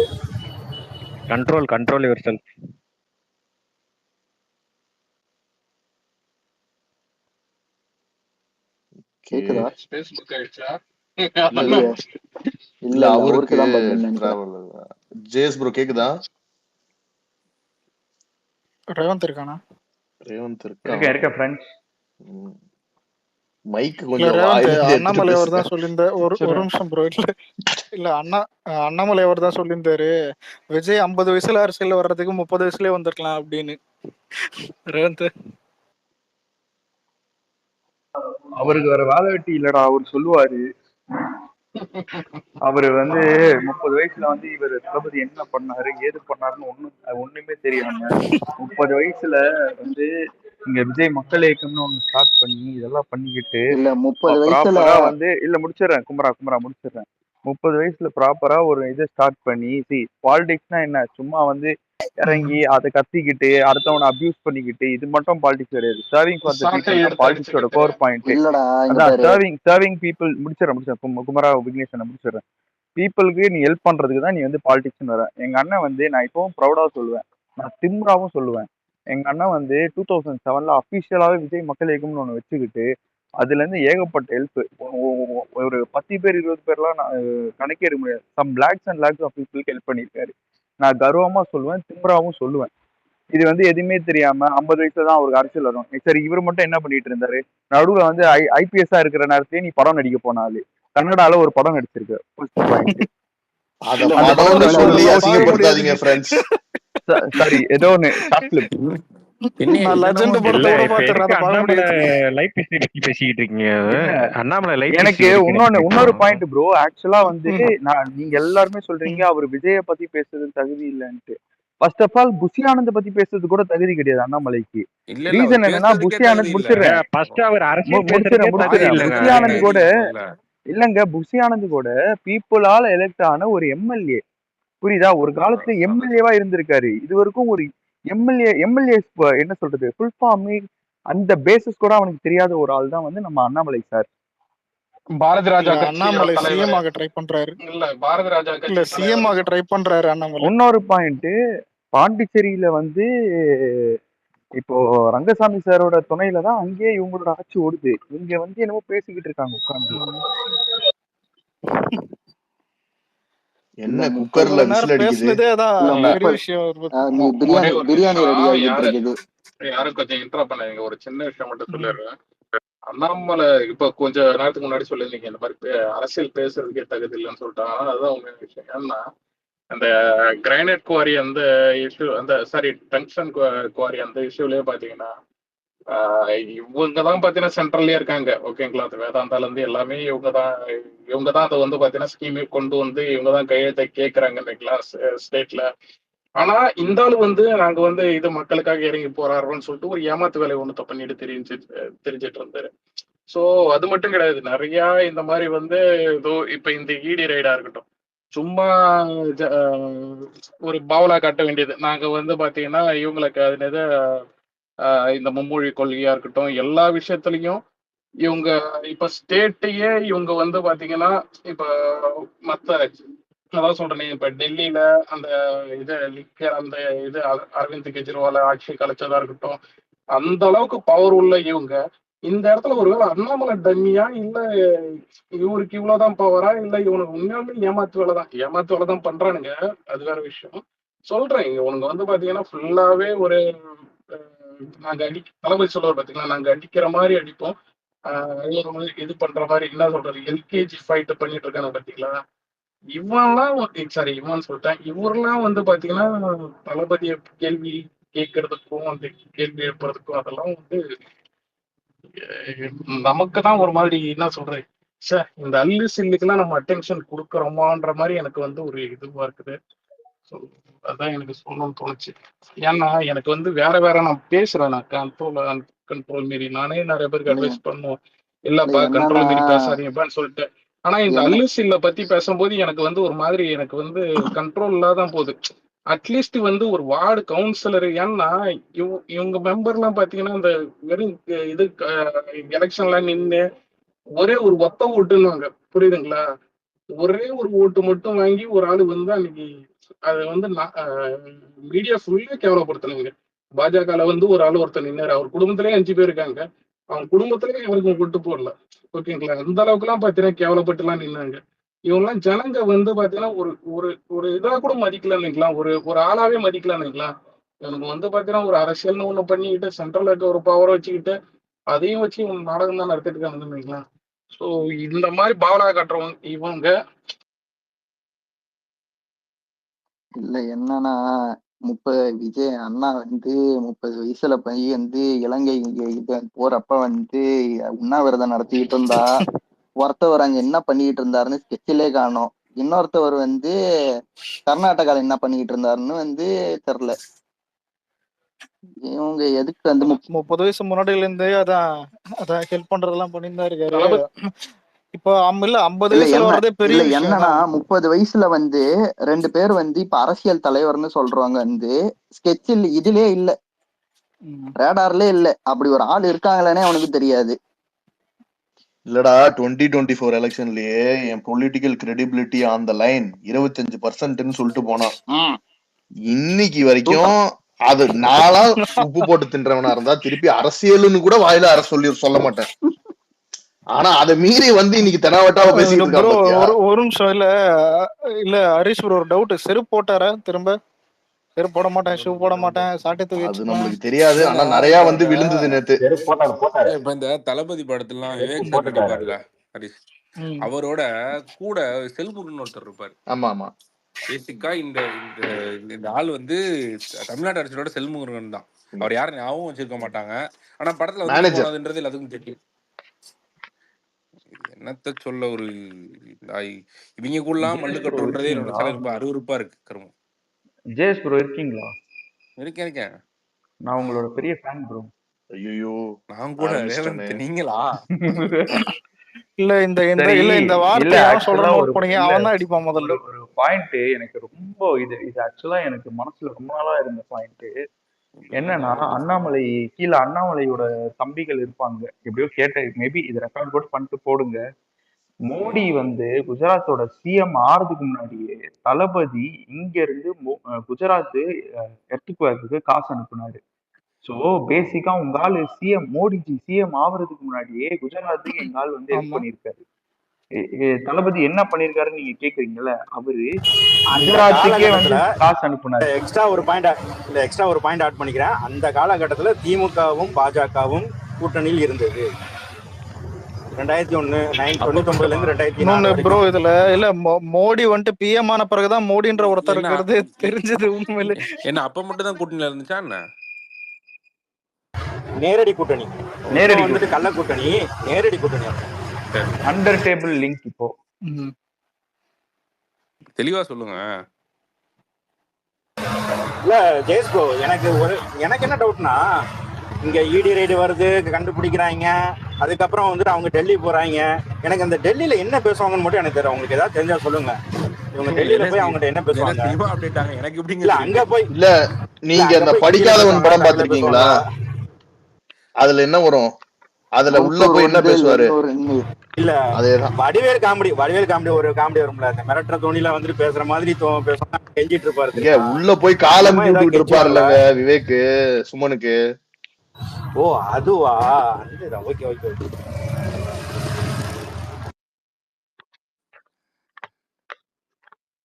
Control your self. கேக்குதா? இல்ல அவருக்கு ஜேஸ் ப்ரோ கேக்குதா? ரேவந்த் இருக்கானா? ரேவந்த் இருக்க ஃப்ரெண்ட்ஸ். மைக் கொஞ்சம் அண்ணாமலை அவர் தான் சொல்லியிருந்த ஒரு நிமிஷம் ப்ரோ. இல்ல அண்ணாமலை அவர் தான் சொல்லியிருந்தாரு விஜய் 50 வயசுல அரசியல் வர்றதுக்கு 30 வயசுலயே வந்திருக்கலாம் அப்படின்னு. ரேவந்த் அவருக்கு வேற வேலை வெட்டி இல்லடா, அவர் சொல்லுவாரு. அவரு வந்து 30 வயசுல வந்து இவர் தளபதி என்ன பண்ணாரு ஏது பண்ணாருன்னு ஒண்ணுமே தெரியாம 30 வயசுல வந்து இங்க விஜய் மக்கள் இயக்கம்னு ஒண்ணு ஸ்டார்ட் பண்ணி இதெல்லாம் பண்ணிக்கிட்டு இல்ல 30 வயசுல வந்து இல்ல முடிச்சிடுறேன் குமரா முடிச்சிடுறேன். 30 வயசுல ப்ராப்பரா ஒரு இதை ஸ்டார்ட் பண்ணி பாலிடிக்ஸ்னா என்ன, சும்மா வந்து இறங்கி அதை கத்திக்கிட்டு அடுத்தவனை அபியூஸ் பண்ணிக்கிட்டு இது மட்டும் பாலிடிக்ஸ் கிடையாது. சர்விங் ஃபார் தி பீப்புள் பாலிடிக்ஸோட கோர் பாயிண்ட். அதான் சர்விங் பீப்புள். முடிச்சிடறேன் குமரா விக்னேஷனை முடிச்சிடுறேன். பீப்புளுக்கு நீ ஹெல்ப் பண்றதுக்கு தான் நீ வந்து பாலிடிக்ஸ் வர. எங்க அண்ணன் வந்து நான் இப்பவும் ப்ரௌடா சொல்லுவேன், நான் திம்ராவும் சொல்லுவேன். எங்க அண்ணன் வந்து 2007ல அபிஷியலாவே விஜய் மக்கள் இயக்கம்னு ஒண்ணு வச்சுக்கிட்டு அதுல இருந்து ஏகப்பட்ட ஹெல்ப், ஒரு 10 பேர் 20 பேர்லாம் நான் கணக்கே எடுக்க முடியாது. Some lakhs and lakhs of பீப்புளுக்கு ஹெல்ப் பண்ணியிருக்காரு. நான் கர்வமா சொல்லுவேன், திம்ராவும் சொல்லுவேன். இது வந்து எதுவுமே தெரியாம 50 வயசுல தான் அவருக்கு அரசியல் வரும். சரி இவர் மட்டும் என்ன பண்ணிட்டு இருந்தாரு? நடுவுல வந்து ஐபிஎஸ்ஆ இருக்கிற நேரத்திலேயே நீ படம் நடிக்க போனாலு கன்னடால ஒரு படம் நடிச்சிருக்கு. அத அந்த அந்த படம்னு படத்தை படத்துல சொல்லி என்னால வந்து பார்க்க அசிங்கப்படுத்தாதீங்க முடியாதுங்க. ஃப்ரெண்ட்ஸ். சாரி ஏதோ ஒண்ணு ஷார்ட் பிலிம். என்னைய நான் லெஜெண்ட் இல்ல படத்தை கூட இப்ப பாத்துறேன், எதுக்கு அதை பார்க்க அண்ணாமலை முடியாது. லைஃப் ஹிஸ்டரி பத்தி பேசிக்கிட்டு இருக்கீங்க? இல்ல அண்ணாமலை லைஃப் எனக்கு ஹிஸ்டரி எதுக்கு எனக்கு இன்னொரு இப்போ? Point bro. ஆக்சுவலா வந்து ம், நீங்க எல்லாருமே சொல்றீங்க ம். அவர் விஜய பத்தி பேசுறது தகுதி இல்லைன்ட்டு. First of all Bussy Anand பத்தி பேசுறது கூட தகுதி கிடையாது அண்ணாமலைக்கு. இல்ல இல்ல அவர் ரீசன் என்னன்னா பேசுறதுக்கே புஷி தகுதி ஆனந்த் இல்ல. முடிச்சிடுறேன் ஃபர்ஸ்ட் அவர் அரசியல் பேசுறதுக்கே தகுதி வாயை இல்லைங்க. புஷி பேசுறதுக்கே ஆனந்த் தகுதி கூட இல்ல முதல்ல. இல்லங்க. புஷி ஆனந்த் கூட பீப்புளால எலெக்ட் ஆன ஒரு எம்எல்ஏ. புரியுதா? ஒரு காலத்துல எம்எல்ஏவா இருந்திருக்காரு. இது வரைக்கும் ஒரு எம்எல்ஏ என்ன சொல்றது ஃபுல் ஃபார்ம் அந்த பேசிஸ் கூட அவனுக்கு தெரியாத ஒரு ஆள் தான் வந்து நம்ம அண்ணாமலை சார். பாரதி ராஜா இல்ல, கட்சியோட அண்ணாமலை தலைவர். சிஎம் ஆக ட்ரை பண்றாரு. இல்ல பாரதி ராஜா இல்ல, கட்சி சிஎம் ஆக தலைவர். ட்ரை பண்றாரு அண்ணாமலை. இன்னொரு பாயிண்ட், பாண்டிச்சேரியில வந்து இப்போ ரங்கசாமி சாரோட துணையில தான் அங்கேயே இவங்களோட ஆட்சி ஓடுது. இங்க வந்து என்னமோ பேசிக்கிட்டு இருக்காங்க உட்கார்ந்து. என்ன இந்த 30 குக்கர்ல இவ்வளவு விசில் நேரம் அடிக்குது? பேசுனதே தான் இல்ல இல்ல பெரிய 30 விஷயம். நீ ஒரே பிரியாணி ஒரு பிரியாணி நிமிஷம். ரெடி ஆகிட்டு யாரு இருக்குது. யாரும் கொஞ்சம் இன்டர் பண்ணாதீங்க. ஒரு சின்ன விஷயம் மட்டும் ம். சொல்லிடுறேன். அண்ணாமலை இப்ப கொஞ்ச நேரத்துக்கு முன்னாடி சொல்லியிருந்தீங்க இந்த மாதிரி அரசியல் பேசுறதுக்கே தகுதி இல்லைன்னு சொல்லிட்டாங்க. ஆனா அதுதான் உண்மையான விஷயம். ஏன்னா அந்த கிரைனைட் குவாரி அந்த இஷ்யூ, அந்த சாரி டங்ஸ்டன் குவாரி அந்த இஷ்யூலயே பாத்தீங்கன்னா இவங்க தான் பாத்தீங்கன்னா சென்ட்ரல்லே இருக்காங்க. ஓகேங்களா? அது வேதாந்தால இருந்து எல்லாமே இவங்க தான் அதை வந்து பாத்தீங்கன்னா ஸ்கீமே கொண்டு வந்து இவங்க தான் கையெழுத்தை கேட்கறாங்க இல்லைங்களா ஸ்டேட்ல. ஆனா இந்த ஆளு வந்து நாங்க வந்து இது மக்களுக்காக இறங்கி போராடுறோம்னு சொல்லிட்டு ஒரு ஏமாத்து வேலையை ஒண்ணு பண்ணிட்டு தெரிஞ்சிட்டு இருந்தாரு. சோ அது மட்டும் கிடையாது. நிறைய இந்த மாதிரி வந்து ஏதோ இப்ப இந்த இடி ரைடா இருக்கட்டும், சும்மா ஒரு பாவலா காட்ட வேண்டியது. நாங்க வந்து பாத்தீங்கன்னா இவங்களுக்கு அது என்னது இந்த மும்மொழி கொள்கையா இருக்கட்டும், எல்லா விஷயத்துலயும் இவங்க இப்ப ஸ்டேட்டையே இவங்க வந்து பாத்தீங்கன்னா இப்ப மத்த அதான் சொல்றேன். இப்ப டெல்லியில அந்த இது லிக்கர் அந்த இது அரவிந்த் கெஜ்ரிவால் ஆட்சி கலைச்சதா இருக்கட்டும், அந்த அளவுக்கு பவர் உள்ள இவங்க இந்த இடத்துல ஒருவேளை அண்ணாமலை டம்மியா இல்ல இவருக்கு இவ்வளவுதான் பவரா இல்ல இவனுக்கு உண்மையாலுமே ஏமாத்து வேலை தான் பண்றானுங்க. அது வேற விஷயம். சொல்றேன் இங்க உனக்கு வந்து பாத்தீங்கன்னா ஃபுல்லாவே ஒரு நாங்க தளபதி சொல்லுவார் பாத்தீங்களா, நாங்க அடிக்கிற மாதிரி அடிப்போம், ஒரு மாதிரி இது பண்ற மாதிரி என்ன சொல்றது எல்கேஜி ஃபைட் பண்ணிட்டு இருக்காங்க பாத்தீங்களா. இவன்லாம் சாரி இவன் சொல்லிட்டேன். இவரெல்லாம் வந்து பாத்தீங்கன்னா தளபதியை கேள்வி கேட்கறதுக்கும் அந்த கேள்வி எழுப்புறதுக்கும் அதெல்லாம் வந்து நமக்கு தான் ஒரு மாதிரி என்ன சொல்றது, சார் இந்த அல்லு சில்லுக்கெல்லாம் நம்ம அட்டென்ஷன் கொடுக்குறோமான்ற மாதிரி எனக்கு வந்து ஒரு இதுவா இருக்குது. ஸோ அதான் எனக்கு சொல்லணும்னு தோணுச்சு. ஏன்னா எனக்கு வந்து வேற நான் பேசுறேன், நான் கண்ட்ரோல் மீறி நானே நிறைய பேருக்கு இல்ல அட்வைஸ் பண்ணுவோம், இல்ல இல்லப்பா என்னன்னா கண்ட்ரோல் மீறி பேசாதீங்கப்பான்னு சொல்லிட்டு. ஆனா இந்த என்ன அல்லுசில்ல பத்தி பேசும்போது எனக்கு வந்து ஒரு மாதிரி எனக்கு வந்து கண்ட்ரோல் இல்லாதான் போகுது. அட்லீஸ்ட் வந்து ஒரு வார்டு கவுன்சிலர், ஏன்னா இவங்க மெம்பர்லாம் பாத்தீங்கன்னா இந்த வெறும் இது எலெக்ஷன்லாம் நின்று ஒரே ஒரு ஒத்த ஓட்டுன்னு புரியுதுங்களா, ஒரே ஒரு ஓட்டு மட்டும் வாங்கி ஒரு ஆளு வந்து அன்னைக்கு அதை வந்து மீடியா ஃபுல்லா கேவலப்படுத்தணுங்க. பாஜகல வந்து ஒரு ஆள் ஒருத்தர் நின்னாரு, அவர் குடும்பத்திலேயே 5 பேர் இருக்காங்க, அவன் குடும்பத்திலேயே அவருக்கு கொட்டு போடல. ஓகேங்களா? அந்த அளவுக்கு எல்லாம் பாத்தீங்கன்னா கேவலப்பட்டு எல்லாம் நின்னாங்க. இவங்கெல்லாம் ஜனங்க வந்து பாத்தீங்கன்னா ஒரு ஒரு ஒரு இதா கூட மதிக்கல இல்லைங்களா, ஒரு ஆளாவே மதிக்கல இல்லைங்களா. இவனுக்கு வந்து பாத்தீங்கன்னா ஒரு அரசியல்னு ஒண்ணு பண்ணிக்கிட்டு சென்ட்ரல்ல இருக்க ஒரு பவரை வச்சுக்கிட்டு அதையும் வச்சு இவங்க நாடகம் தான் நடத்திட்டு இருக்காங்க இல்லைங்களா. சோ இந்த மாதிரி பாவலா காட்டுறவங்க இவங்க. இல்ல என்னன்னா விஜய் அண்ணா வந்து 30 வயசுல போய் வந்து இலங்கை இது போறப்ப வந்து உண்ணாவிரதம் நடத்திக்கிட்டு இருந்தா, ஒருத்தவர் அங்க என்ன பண்ணிக்கிட்டு இருந்தாருன்னு ஸ்கெட்சிலே காணோம். இன்னொருத்தவர் வந்து கர்நாடகால என்ன பண்ணிக்கிட்டு இருந்தாருன்னு வந்து தெரியல. இவங்க எதுக்கு வந்து 30 வயசு முன்னாடில இருந்தே அதான் ஹெல்ப் பண்றதெல்லாம் பண்ணிட்டு இருக்காரு. தளபதி இப்போ இல்ல 50 இல்ல வயசுல என்ன வர்றதே பெரிய இல்ல விஷயம் என்னன்னா தான். 30 வயசுல வந்து 2 பேர் வந்து இப்ப அரசியல் தலைவர்னு சொல்றவங்க வந்து ஸ்கெட்சில் இதுலயே இல்ல, ரேடார்லே இல்ல. அப்படி ஒரு ஆள் இருக்காங்களேனே அவனுக்கு தெரியாது. இல்லடா 2024 எலெக்ஷன்லயே என் political credibility on the line 25%ன்னு சொல்லிட்டு போனான். இன்னைக்கு வரைக்கும் அது நாளா உப்பு போட்டு தின்றவனா இருந்தா திருப்பி அரசியல்னு கூட வாயில சொல்ல மாட்டேன். ஆனா அதை மீறி வந்து இன்னைக்கு தெனாவட்டாவ பேசிட்டு இருக்கான் பாத்தியா. ஒரு நிமிஷம். இல்ல ஹரிஷ் ப்ரோ, ஒரு டவுட், செருப்பு போட்டாரா? திரும்ப செருப்பு போட மாட்டேன், ஷூ போட மாட்டேன், சாட்டை தூக்கி அது நம்மளுக்கு தெரியாது. ஆனா நிறைய வந்து விழுந்தது நேத்து. இப்ப இந்த தளபதி படத்துலாம் விவேக் சார் நடிப்பார்ல ஹரிஷ், அவரோட கூட செல்முருகன் ஒருத்தர் இருப்பாரு. ஆமா ஆமா. பேசிக்கா இந்த இந்த இந்த ஆள் வந்து தமிழ்நாடு அரசியலோட செல்முருகன் தான். அவர் யாரும் ஞாபகம் வச்சிருக்க மாட்டாங்க. ஆனா படத்துல வந்து மேனேஜர் போனதுன்றது எல்லாத்துக்கும் தெரியும். என்னத்த சொல்ல ஒரு இவங்க கூடலாம் மல்லு ஜேஎஸ் ப்ரோ கட்டுன்றதே என்னோட இருக்கீங்களா? சில ரொம்ப அருவருப்பா இருக்கு கருமம். ஜேஎஸ் ப்ரோ இருக்கீங்களா? இருக்கேன். நான் உங்களோட பெரிய ஃபேன் ப்ரோ. ஐயோ நான் கூட ஆரம்பிச்சிட்டானே. ரேவந்த் நீங்களா? இல்ல இந்த இந்த சரி, இல்ல இந்த இல்ல வார்த்தை எவன் ஆக்சுவலா சொல்ற நோட் ஒரு பண்ணீங்க, இல்ல அவன் தான் அடிப்பான் முதல்ல. ஒரு பாயிண்ட் எனக்கு ரொம்ப இது ஆக்சுவலா எனக்கு மனசுல ரொம்ப நாளா இருந்த பாயிண்ட் என்னன்னா, அண்ணாமலை கீழே அண்ணாமலையோட தம்பிகள் இருப்பாங்க. எப்படியோ கேட்ட மேபி இது ரெக்கார்ட் கூட பண்ணிட்டு போடுங்க. மோடி வந்து குஜராத்தோட சிஎம் ஆறதுக்கு முன்னாடியே தளபதி இங்க இருந்து குஜராத் எர்த்துக்குவேக்கு காசு அனுப்புனாரு. சோ பேசிக்கா உங்க ஆளு சிஎம் மோடிஜி சிஎம் ஆவறதுக்கு முன்னாடியே குஜராத்துக்கு எங்க ஆள் வந்து ஹெல்ப் ஆமா. பண்ணிருக்காரு. தளபதி என்ன பண்ணிருக்காருன்னு நீங்க கேக்குறீங்கல்ல, அவரு அந்த குஜராத்துக்கே வந்து காலகட்டத்துல காசு அனுப்புனாரு. எக்ஸ்ட்ரா ஒரு பாயிண்ட் ஆட் பண்ணிக்கிறேன். அந்த காலகட்டத்துல திமுகவும் பாஜகவும் கூட்டணியில் இருந்தது. 2001 99ல இருந்து 2004 இன்னொன்னு ப்ரோ வரைக்கும். இதுல இல்ல மோடி வந்துட்டு பிஎம் ஆன பிறகுதான் மோடின்ற ஒருத்தர் இருக்கிறது தெரிஞ்சது உண்மையிலே. என்ன அப்ப மட்டும் தான் கூட்டணியில இருந்துச்சா என்ன? நேரடி கூட்டணி நேரடி வந்துட்டு கள்ள கூட்டணி, நேரடி கூட்டணி. அண்டர் டேபிள் லிங்க் இப்போ தெளிவா சொல்லுங்க. இல்ல ஜெயஸ் ப்ரோ, எனக்கு என்ன டவுட்னா, இங்க இடி ரைடு வருது, கண்டுபிடிக்கிறாங்க, அதுக்கப்புறம் வந்துட்டு அவங்க டெல்லி போறாங்க. எனக்கு அந்த டெல்லியில என்ன பேசுவாங்கன்னு மட்டும் எனக்கு தெரியும். உங்களுக்கு ஏதாவது தெரிஞ்சா சொல்லுங்க. இவங்க டெல்லியில போய் அவங்ககிட்ட என்ன பேசுவாங்க? எனக்கு எப்படிங்க இல்ல அங்க போய் இல்ல நீங்க அந்த படிக்காதவன் படம் பாத்திருக்கீங்களா? அதுல என்ன வரும்? அதுல உள்ள போய் என்ன பேசுவாரு? இல்ல அதேதான் வடிவேல் காமெடி ஒரு காமெடி வரும்ல, அந்த மிரட்டுற தோணில வந்துட்டு பேசுற மாதிரி பேசுவாங்க, கெஞ்சிட்டு இருப்பாரு. உள்ள போய் காலம் கூட்டிட்டு இருப்பாருல்ல விவேக் சுமனுக்கு. ஓ அதுவா? Okay okay okay.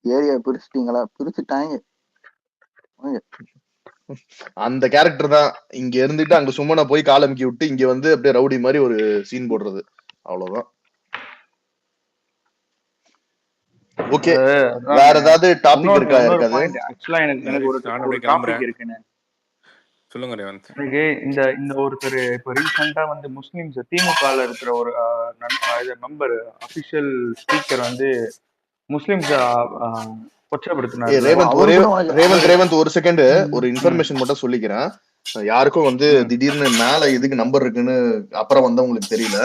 ஏரியா பிரிச்சுட்டீங்களா? பிரிச்சுட்டாங்க. அந்த கேரக்டர் தான் இங்க இருந்துட்டு அங்க சுமனை போய் காலமிக்கி விட்டு இங்க வந்து அப்படியே ரவுடி மாதிரி ஒரு சீன் போடுறது, அவ்வளவுதான். ஓகே, வேற ஏதாவது டாபிக் இருக்கா? இருக்காது. ஆக்சுவலா எனக்கு ஒரு டாபிக் இருக்குன்னு சொல்லுங்க ரேவந்த். எனக்கு இந்த ஒருத்தர் இப்ப ரீசெண்டா வந்து முஸ்லிம்ஸ் திமுகல இருக்கிற ஒரு மெம்பர் அபிஷியல் ஸ்பீக்கர் வந்து முஸ்லிம்ஸ் கொச்சப்படுத்தினாரு. ரேவந்த் ஒரு செகண்ட் ஒரு இன்ஃபர்மேஷன் மட்டும் சொல்லிக்கிறேன். யாருக்கும் வந்து திடீர்னு மேல எதுக்கு நம்பர் இருக்குன்னு அப்புறம் வந்து உங்களுக்கு தெரியல.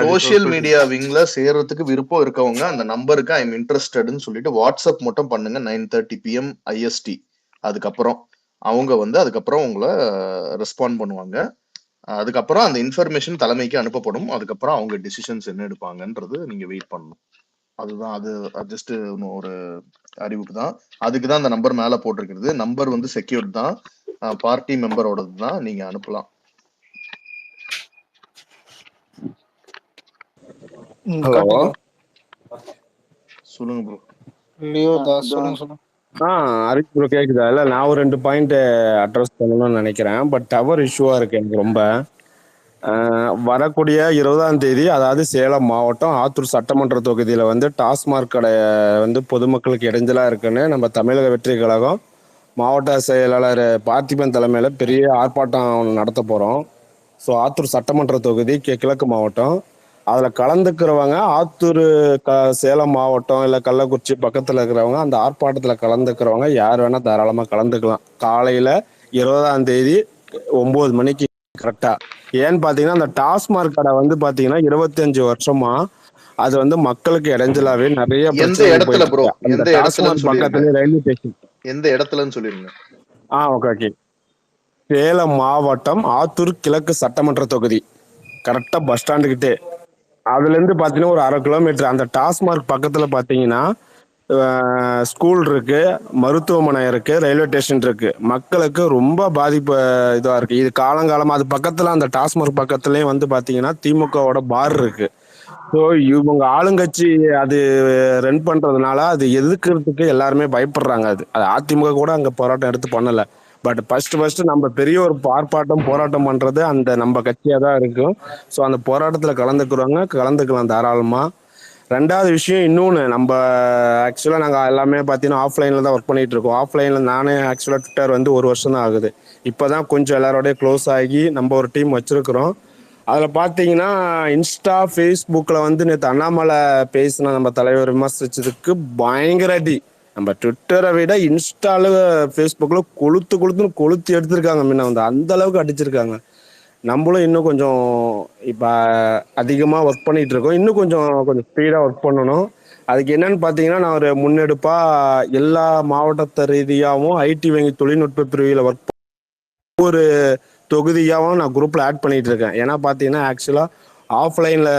சோசியல் மீடியா விங்ல சேர்றதுக்கு விருப்பம் இருக்கவங்க அந்த நம்பருக்கு ஐ எம் இன்ட்ரெஸ்டட்னு சொல்லிட்டு வாட்ஸ்அப் மட்டும் பண்ணுங்க 9:30 PM IST. அதுக்கப்புறம் அவங்க வந்து அதுக்கப்புறம் உங்களை ரெஸ்பாண்ட் பண்ணுவாங்க. அதுக்கப்புறம் அந்த இன்ஃபர்மேஷன் தலைமைக்கு அனுப்பப்படும். அதுக்கப்புறம் அவங்க டிசிஷன்ஸ் என்ன எடுப்பாங்கன்றது நீங்க வெயிட் பண்ணணும். அதுதான், அது ஜஸ்ட் ஒரு அறிவுக்கு தான். அதுக்கு தான் அந்த நம்பர் மேல போட்டிருக்கிறது. நம்பர் வந்து செக்யூர்ட் தான், பார்ட்டி மெம்பரோடது தான், நீங்க அனுப்பலாம். சொல்லுங்க ப்ரோ. அரிக் ப்ரோ கேக்குதா? இல்ல நான் ஒரு 2 பாயிண்ட் அட்ரஸ் பண்ணணும்னு நினைக்கிறேன். பட் டவர் இஷ்யூவா இருக்கு எனக்கு ரொம்ப. வரக்கூடிய 20ஆம் தேதி, அதாவது சேலம் மாவட்டம் ஆத்தூர் சட்டமன்ற தொகுதியில வந்து டாஸ்மாக் கடை வந்து பொதுமக்களுக்கு இடைஞ்சலா இருக்குன்னு நம்ம தமிழக வெற்றி கழகம் மாவட்ட செயலாளர் பார்த்திபன் தலைமையில பெரிய ஆர்ப்பாட்டம் நடத்த போறோம். ஸோ ஆத்தூர் சட்டமன்ற தொகுதி கிழக்கு மாவட்டம். அதுல கலந்துக்கிறவங்க ஆத்தூர் சேலம் மாவட்டம் இல்ல கள்ளக்குறிச்சி பக்கத்துல இருக்கிறவங்க அந்த ஆர்ப்பாட்டத்துல கலந்துக்கிறவங்க யார் வேணா தாராளமா கலந்துக்கலாம். காலையில 20ஆம் தேதி 9 மணிக்கு கரெக்டா. ஏன்னு பாத்தீங்கன்னா அந்த டாஸ்மாக் கடை வந்து பாத்தீங்கன்னா 25 வருஷமா அது வந்து மக்களுக்கு இடைஞ்சலாவே நிறைய டாஸ்மாக் பக்கத்துல ரயில்வே ஸ்டேஷன் எந்த இடத்துலன்னு சொல்லிருங்க. ஓகே. சேலம் மாவட்டம் ஆத்தூர் கிழக்கு சட்டமன்ற தொகுதி கரெக்டா பஸ் ஸ்டாண்டு கிட்டே. அதுல இருந்து பாத்தீங்கன்னா ஒரு 1/2 கிலோமீட்டர் அந்த டாஸ்மாக் பக்கத்துல பாத்தீங்கன்னா ஸ்கூல் இருக்கு, மருத்துவமனை இருக்கு, ரயில்வே ஸ்டேஷன் இருக்கு. மக்களுக்கு ரொம்ப பாதிப்பு இதுவா இருக்கு. இது காலங்காலமா அது பக்கத்துல அந்த டாஸ்மாக் பக்கத்துலயும் வந்து பாத்தீங்கன்னா திமுகவோட பார் இருக்கு. ஸோ இவங்க ஆளுங்கட்சி அது ரன் பண்றதுனால அது எதிர்க்கிறதுக்கு எல்லாருமே பயப்படுறாங்க. அது அதிமுக கூட அங்க போராட்டம் எடுத்து பண்ணல. பட் ஃபர்ஸ்ட் நம்ம பெரிய ஒரு போராட்டம் பண்றது அந்த நம்ம கட்சியா தான் இருக்கும். ஸோ அந்த போராட்டத்துல கலந்துக்கலாம் தாராளமா. ரெண்டாவது விஷயம் இன்னொன்று, நம்ம ஆக்சுவலாக நாங்கள் எல்லாமே பார்த்தீங்கன்னா ஆஃப்லைனில் தான் ஒர்க் பண்ணிட்டு இருக்கோம். ஆஃப்லைனில் நானே ஆக்சுவலாக ட்விட்டர் வந்து 1 வருஷம் தான் ஆகுது. இப்போ தான் கொஞ்சம் எல்லாரோடய க்ளோஸ் ஆகி நம்ம ஒரு டீம் வச்சுருக்குறோம். அதில் பார்த்தீங்கன்னா இன்ஸ்டா ஃபேஸ்புக்கில் வந்து நேற்று அண்ணாமலை பேசின நம்ம தலைவர் விமர்சிச்சதுக்கு பயங்கர அடி. நம்ம ட்விட்டரை விட இன்ஸ்டால ஃபேஸ்புக்கில் கொளுத்தி எடுத்திருக்காங்க. முன்ன வந்து அந்த அளவுக்கு அடிச்சிருக்காங்க. நம்மளும் இன்னும் கொஞ்சம் இப்போ அதிகமாக ஒர்க் பண்ணிட்டு இருக்கோம். இன்னும் கொஞ்சம் ஸ்பீடாக ஒர்க் பண்ணணும். அதுக்கு என்னன்னு பார்த்தீங்கன்னா, நான் ஒரு முன்னெடுப்பாக எல்லா மாவட்டத்தை ரீதியாகவும் ஐடி வங்கி தொழில்நுட்ப பிரிவில் ஒர்க் ஒரு தொகுதியாகவும் நான் குரூப்பில் ஆட் பண்ணிட்டு இருக்கேன். ஏன்னா பார்த்தீங்கன்னா ஆக்சுவலாக ஆஃப்லைனில்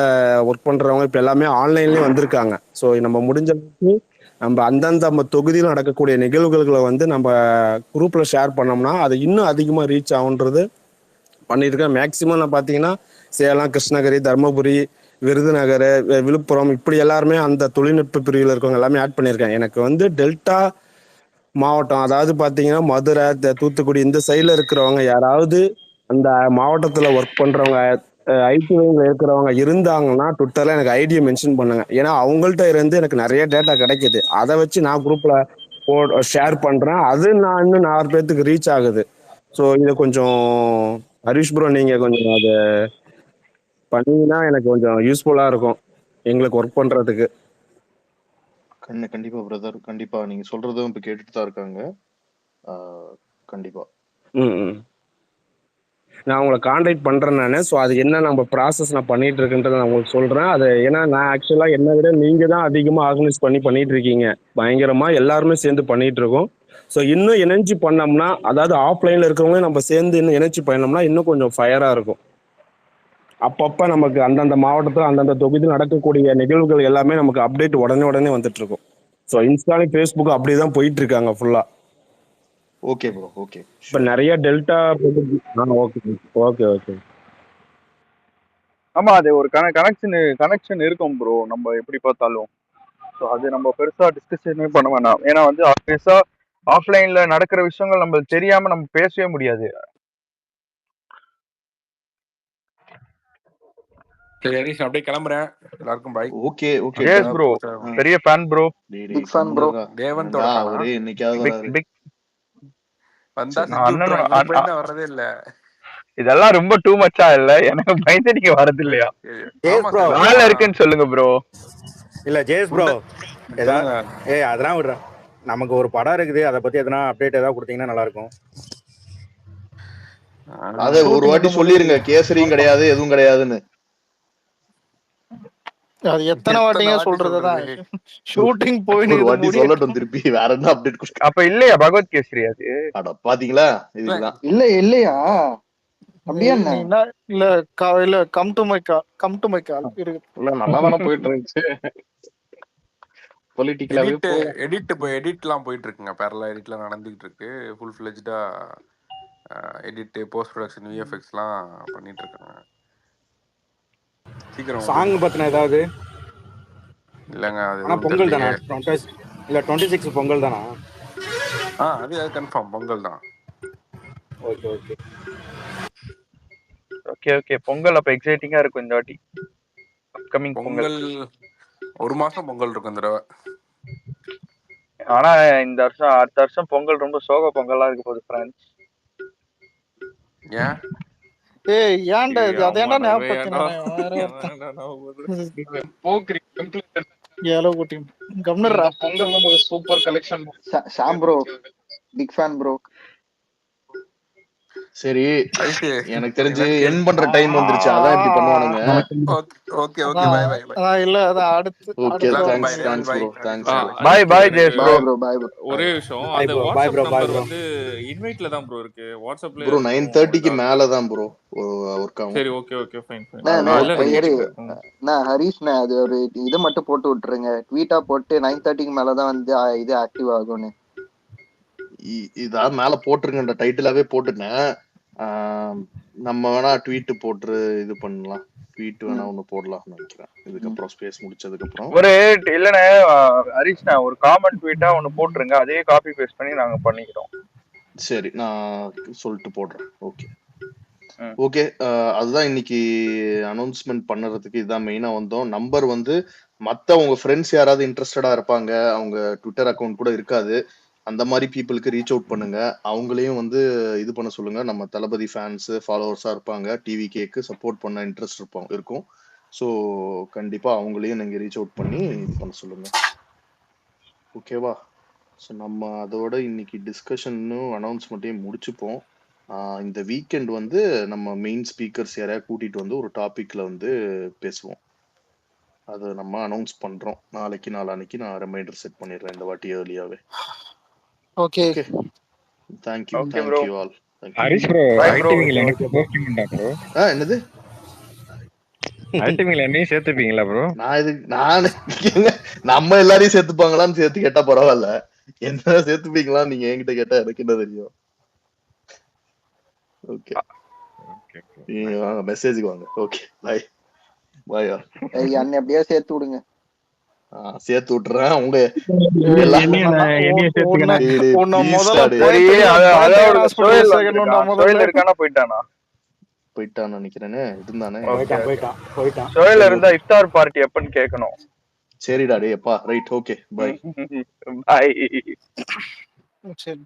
ஒர்க் பண்ணுறவங்க இப்போ எல்லாமே ஆன்லைன்லேயும் வந்திருக்காங்க. ஸோ நம்ம முடிஞ்ச அளவுக்கு நம்ம அந்தந்த தொகுதியில் நடக்கக்கூடிய நிகழ்வுகளை வந்து நம்ம குரூப்பில் ஷேர் பண்ணோம்னா அது இன்னும் அதிகமாக ரீச் ஆகுன்றது பண்ணிட்டு இருக்கேன். மேக்சிமம் நான் பார்த்தீங்கன்னா சேலம், கிருஷ்ணகிரி, தருமபுரி, விருதுநகர், விழுப்புரம் இப்படி எல்லாருமே அந்த தொழில்நுட்ப பிரிவில் இருக்கவங்க எல்லாமே ஆட் பண்ணியிருக்கேன். எனக்கு வந்து டெல்டா மாவட்டம், அதாவது பார்த்தீங்கன்னா மதுரை, தூத்துக்குடி இந்த சைடில் இருக்கிறவங்க யாராவது அந்த மாவட்டத்தில் ஒர்க் பண்ணுறவங்க ஐடி வங்கியில் இருக்கிறவங்க இருந்தாங்கன்னா ட்விட்டரில் எனக்கு ஐடியை மென்ஷன் பண்ணுங்க. ஏன்னா அவங்கள்ட்ட இருந்து எனக்கு நிறைய டேட்டா கிடைக்குது. அதை வச்சு நான் குரூப்பில் ஷேர் பண்ணுறேன். அது நான் இன்னும் 4 பேர்த்துக்கு ரீச் ஆகுது. ஸோ இதை கொஞ்சம் ஹரிஷ் ப்ரோ நீங்கள் கொஞ்சம் அதை பண்ணீங்கன்னா எனக்கு கொஞ்சம் யூஸ்ஃபுல்லாக இருக்கும் எங்களுக்கு ஒர்க் பண்ணுறதுக்கு. கண்டிப்பா பிரதர், கண்டிப்பா நீங்க சொல்றதும் இப்ப கேட்டுட்டு தான் இருக்காங்க. கண்டிப்பா நான் உங்களை கான்டாக்ட் பண்ணுறேன் நான். ஸோ அது என்ன நம்ம ப்ராசஸ் நான் பண்ணிட்டு இருக்குன்றதை நான் உங்களுக்கு சொல்கிறேன். அது ஏன்னா நான் ஆக்சுவலாக என்னை விட நீங்கள் தான் அதிகமாக ஆர்கனைஸ் பண்ணிட்டு இருக்கீங்க. பயங்கரமாக எல்லாருமே சேர்ந்து பண்ணிட்டு இருக்கோம். ஸோ இன்னும் இணைஞ்சு பண்ணோம்னா, அதாவது ஆஃப்லைனில் இருக்கிறவங்களே நம்ம சேர்ந்து இன்னும் இணைச்சு பண்ணோம்னா இன்னும் கொஞ்சம் ஃபயராக இருக்கும். அப்பப்போ நமக்கு அந்தந்த மாவட்டத்தில் அந்தந்த தொகுதியில் நடக்கக்கூடிய நிகழ்வுகள் எல்லாமே நமக்கு அப்டேட் உடனே வந்துட்டு இருக்கும். ஸோ இன்ஸ்டாலையும் ஃபேஸ்புக்கும் அப்படி தான் போயிட்டு இருக்காங்க ஃபுல்லாக. Okay bro, okay. இப்போ நிறைய டெல்டா ஓகே ஓகே ஓகே. ஆமா, அது ஒரு கனெக்ஷன் இருக்கும் ப்ரோ, நம்ம எப்படி பார்த்தாலும். ஸோ அது நம்ம பெருசா டிஸ்கஷனே பண்ண வேணாம். ஏன்னா வந்து ஆப்வியஸா ஆஃப்லைன்ல நடக்கிற விஷயங்கள் நம்மளுக்கு தெரியாம நம்ம பேசவே முடியாது. சரி ஹரிஷ், அப்படியே கிளம்புறேன். எல்லாருக்கும் bye. Okay okay. Yes bro, பெரிய fan bro. Big fan bro. தேவந்தோட ஃபேனா? ஒரே இன்னைக்காவது வராரு. பிக் வந்தா செஞ்சு விட்டுருவான். இவனுக்கு பயந்தா வர்றதே இல்ல. இதெல்லாம் ரொம்ப டூ மச்சா இல்ல? எனக்கு பயந்து நீங்க வரது இல்லையா? வேலை இருக்குன்னு சொல்லுங்க ப்ரோ. இல்ல ஜேஎஸ் ப்ரோ, அதெல்லாம் விடுறேன். நமக்கு ஒரு படம் இருக்குது, அதை பத்தி எதனா அப்டேட் ஏதாவது கொடுத்தீங்கன்னா நல்லா இருக்கும். அத ஒரு வாட்டி சொல்லிருங்க, கேசரியும் கிடையாது எதுவும் கிடையாதுன்னு. அது எத்தனை வாட்டிங்க சொல்றதுதான். ஷூட்டிங் போய் ஒரு வாட்டி சொல்லட்டும் திருப்பி. வேற என்ன அப்டேட்? அப்ப இல்லையா பகவத் கேசரி? அது அட பாத்தீங்களா, இதுதான் இல்லையா? அப்படியே இல்ல கம் டு மை கால் இருக்கு. இல்ல நல்லா தானே போயிட்டு இருந்துச்சு. பொலிட்டிக்கலாவே எடிட்லாம் போயிட்டு இருக்குங்க. பேரலா எடிட்லாம் நடந்துகிட்டு இருக்கு. ஃபுல் ஃபிளெஜ்டா எடிட், போஸ்ட் ப்ரொடக்ஷன், விஎஃப்எக்ஸ்லாம் பண்ணிட்டு இருக்காங்க. சீக்கிரம் சாங் பத்தின ஏதாவது இல்லங்க. அது பொங்கல் தானா? இல்ல 26 பொங்கல் தானா? அது கன்ஃபார்ம் பொங்கல் தான். Okay okay okay okay. Pongal அப்ப எக்ஸைட்டிங்கா இருக்கும் இந்த வாட்டி. அப்கமிங் பொங்கல் 1 மாசம் பொங்கல் இருக்கும் இந்த தடவை. ஆனா இந்த வருஷம் அடுத்த வருஷம் பொங்கல் ரொம்ப சோக பொங்கலா இருக்க போகுது ஃப்ரெண்ட்ஸ். ஏன்? ஏன்டா இது? அதேண்டா ஞாபகப்படுத்தினா பொங்கல் நமக்கு super collection. Sham bro, big fan bro. சரி, எனக்கு தெரிஞ்சு எண்ட் பண்ற டைம் வந்துருச்சு. அதான் இப்படி பண்ணுவானுங்க. Okay okay, bye bye bye. இல்ல அதான் அடுத்து. Okay, thanks bro, thanks. Bye bye Jayas bro. ஒரே விஷயம், அந்த வாட்ஸ்அப் நம்பர் வந்து இன்வைட்ல தான் ப்ரோ இருக்கு. வாட்ஸ்அப்ல ப்ரோ 9:30க்கு மேல தான் ப்ரோ வர்க் ஆகும். சரி okay okay, fine fine. Harish அது ஒரு இது மட்டும் போட்டு விட்டுருங்க. ட்வீட்டா போட்டு 9:30க்கு மேல தான் வந்து இது ஆக்டிவ் ஆகும்னு. இதா மேல போட்டுருங்க, டைட்டிலாவே போட்டுட்டேன். நம்ம வேணா ட்வீட் போட்டு இது பண்ணலாம். ட்வீட் வேணா ஒண்ணு போடலாம்னு நினைக்கிறேன். இதுக்கப்புறம் ஸ்பேஸ் முடிச்சதுக்கு அப்புறம் ஒரு இல்லனே ஹரிஷ்னா ஒரு காமன் ட்வீட்டா ஒண்ணு போட்டுருங்க. அதே காப்பி பேஸ்ட் பண்ணி நாங்க பண்ணிக்கிறோம். சரி, நான் சொல்லிட்டு போடுறேன். Okay okay. அதுதான் இன்னைக்கு அனௌன்ஸ்மெண்ட் பண்ணுறதுக்கு இதுதான் மெயினா வந்தோம். நம்பர் வந்து மத்த உங்க ஃப்ரெண்ட்ஸ் யாராவது இன்ட்ரெஸ்டடா இருப்பாங்க, அவங்க ட்விட்டர் அக்கவுண்ட் கூட இருக்காது, அந்த மாதிரி பீப்புளுக்கு ரீச் அவுட் பண்ணுங்க. அவங்களையும் வந்து இது பண்ண சொல்லுங்க. நம்ம தளபதி ஃபேன்ஸ் ஃபாலோவர்ஸா இருப்பாங்க, டிவி கேக்கு சப்போர்ட் பண்ண இன்ட்ரெஸ்ட் இருக்கும். ஸோ கண்டிப்பா அவங்களையும் நீங்க ரீச் அவுட் பண்ணி இது பண்ண சொல்லுங்க. ஓகேவா? ஸோ நம்ம அதோட இன்னைக்கு டிஸ்கஷனும் அனௌன்ஸ்மெண்ட்டையும் முடிச்சுப்போம். இந்த வீக்கெண்ட் வந்து நம்ம மெயின் ஸ்பீக்கர்ஸ் யாரையா கூட்டிட்டு வந்து ஒரு டாபிக்ல வந்து பேசுவோம். அதை நம்ம அனௌன்ஸ் பண்றோம். நாளைக்கு நாளான்னைக்கு நான் ரிமைண்டர் செட் பண்ணிடுறேன் இந்த வாட்டி ஏர்லியாவே. Okay okay, thank you okay bro. Thank you all. Harish bro Bye bro. ஐடிவில எனக்கு போஸ்டிங் உண்டா ப்ரோ? என்னது? ஐடிவில என்னையும் சேர்த்துப்பீங்களா ப்ரோ? நான் நம்ம எல்லாரையும் சேர்த்துப்பாங்களான்னு சேர்த்து கேட்டா பரவாயில்ல, என்ன சேர்த்துப்பீங்களா நீங்க என்கிட்ட கேட்டா எனக்கு என்ன தெரியும். ஓகே, நீங்க வாங்க, மெசேஜுக்கு வாங்க. ஓகே, பாய் பாய். அண்ணன் அப்படியே சேர்த்து விடுங்க. சேர்த்து விட்டுறேன். உங்க என்னையும் சேர்த்துக்கண்ணா. உன்னை முதல்ல சரி, அதோட சோயல் சோயல் இருக்கானா போயிட்டானா? போயிட்டான்னு நினைக்கிறேன்னு இருந்தானே. சோயல் இருந்தா இஃப்தார் பார்ட்டி எப்பன்னு கேட்கணும். சரிடா டே அப்பா. Right, okay, bye bye. சரி.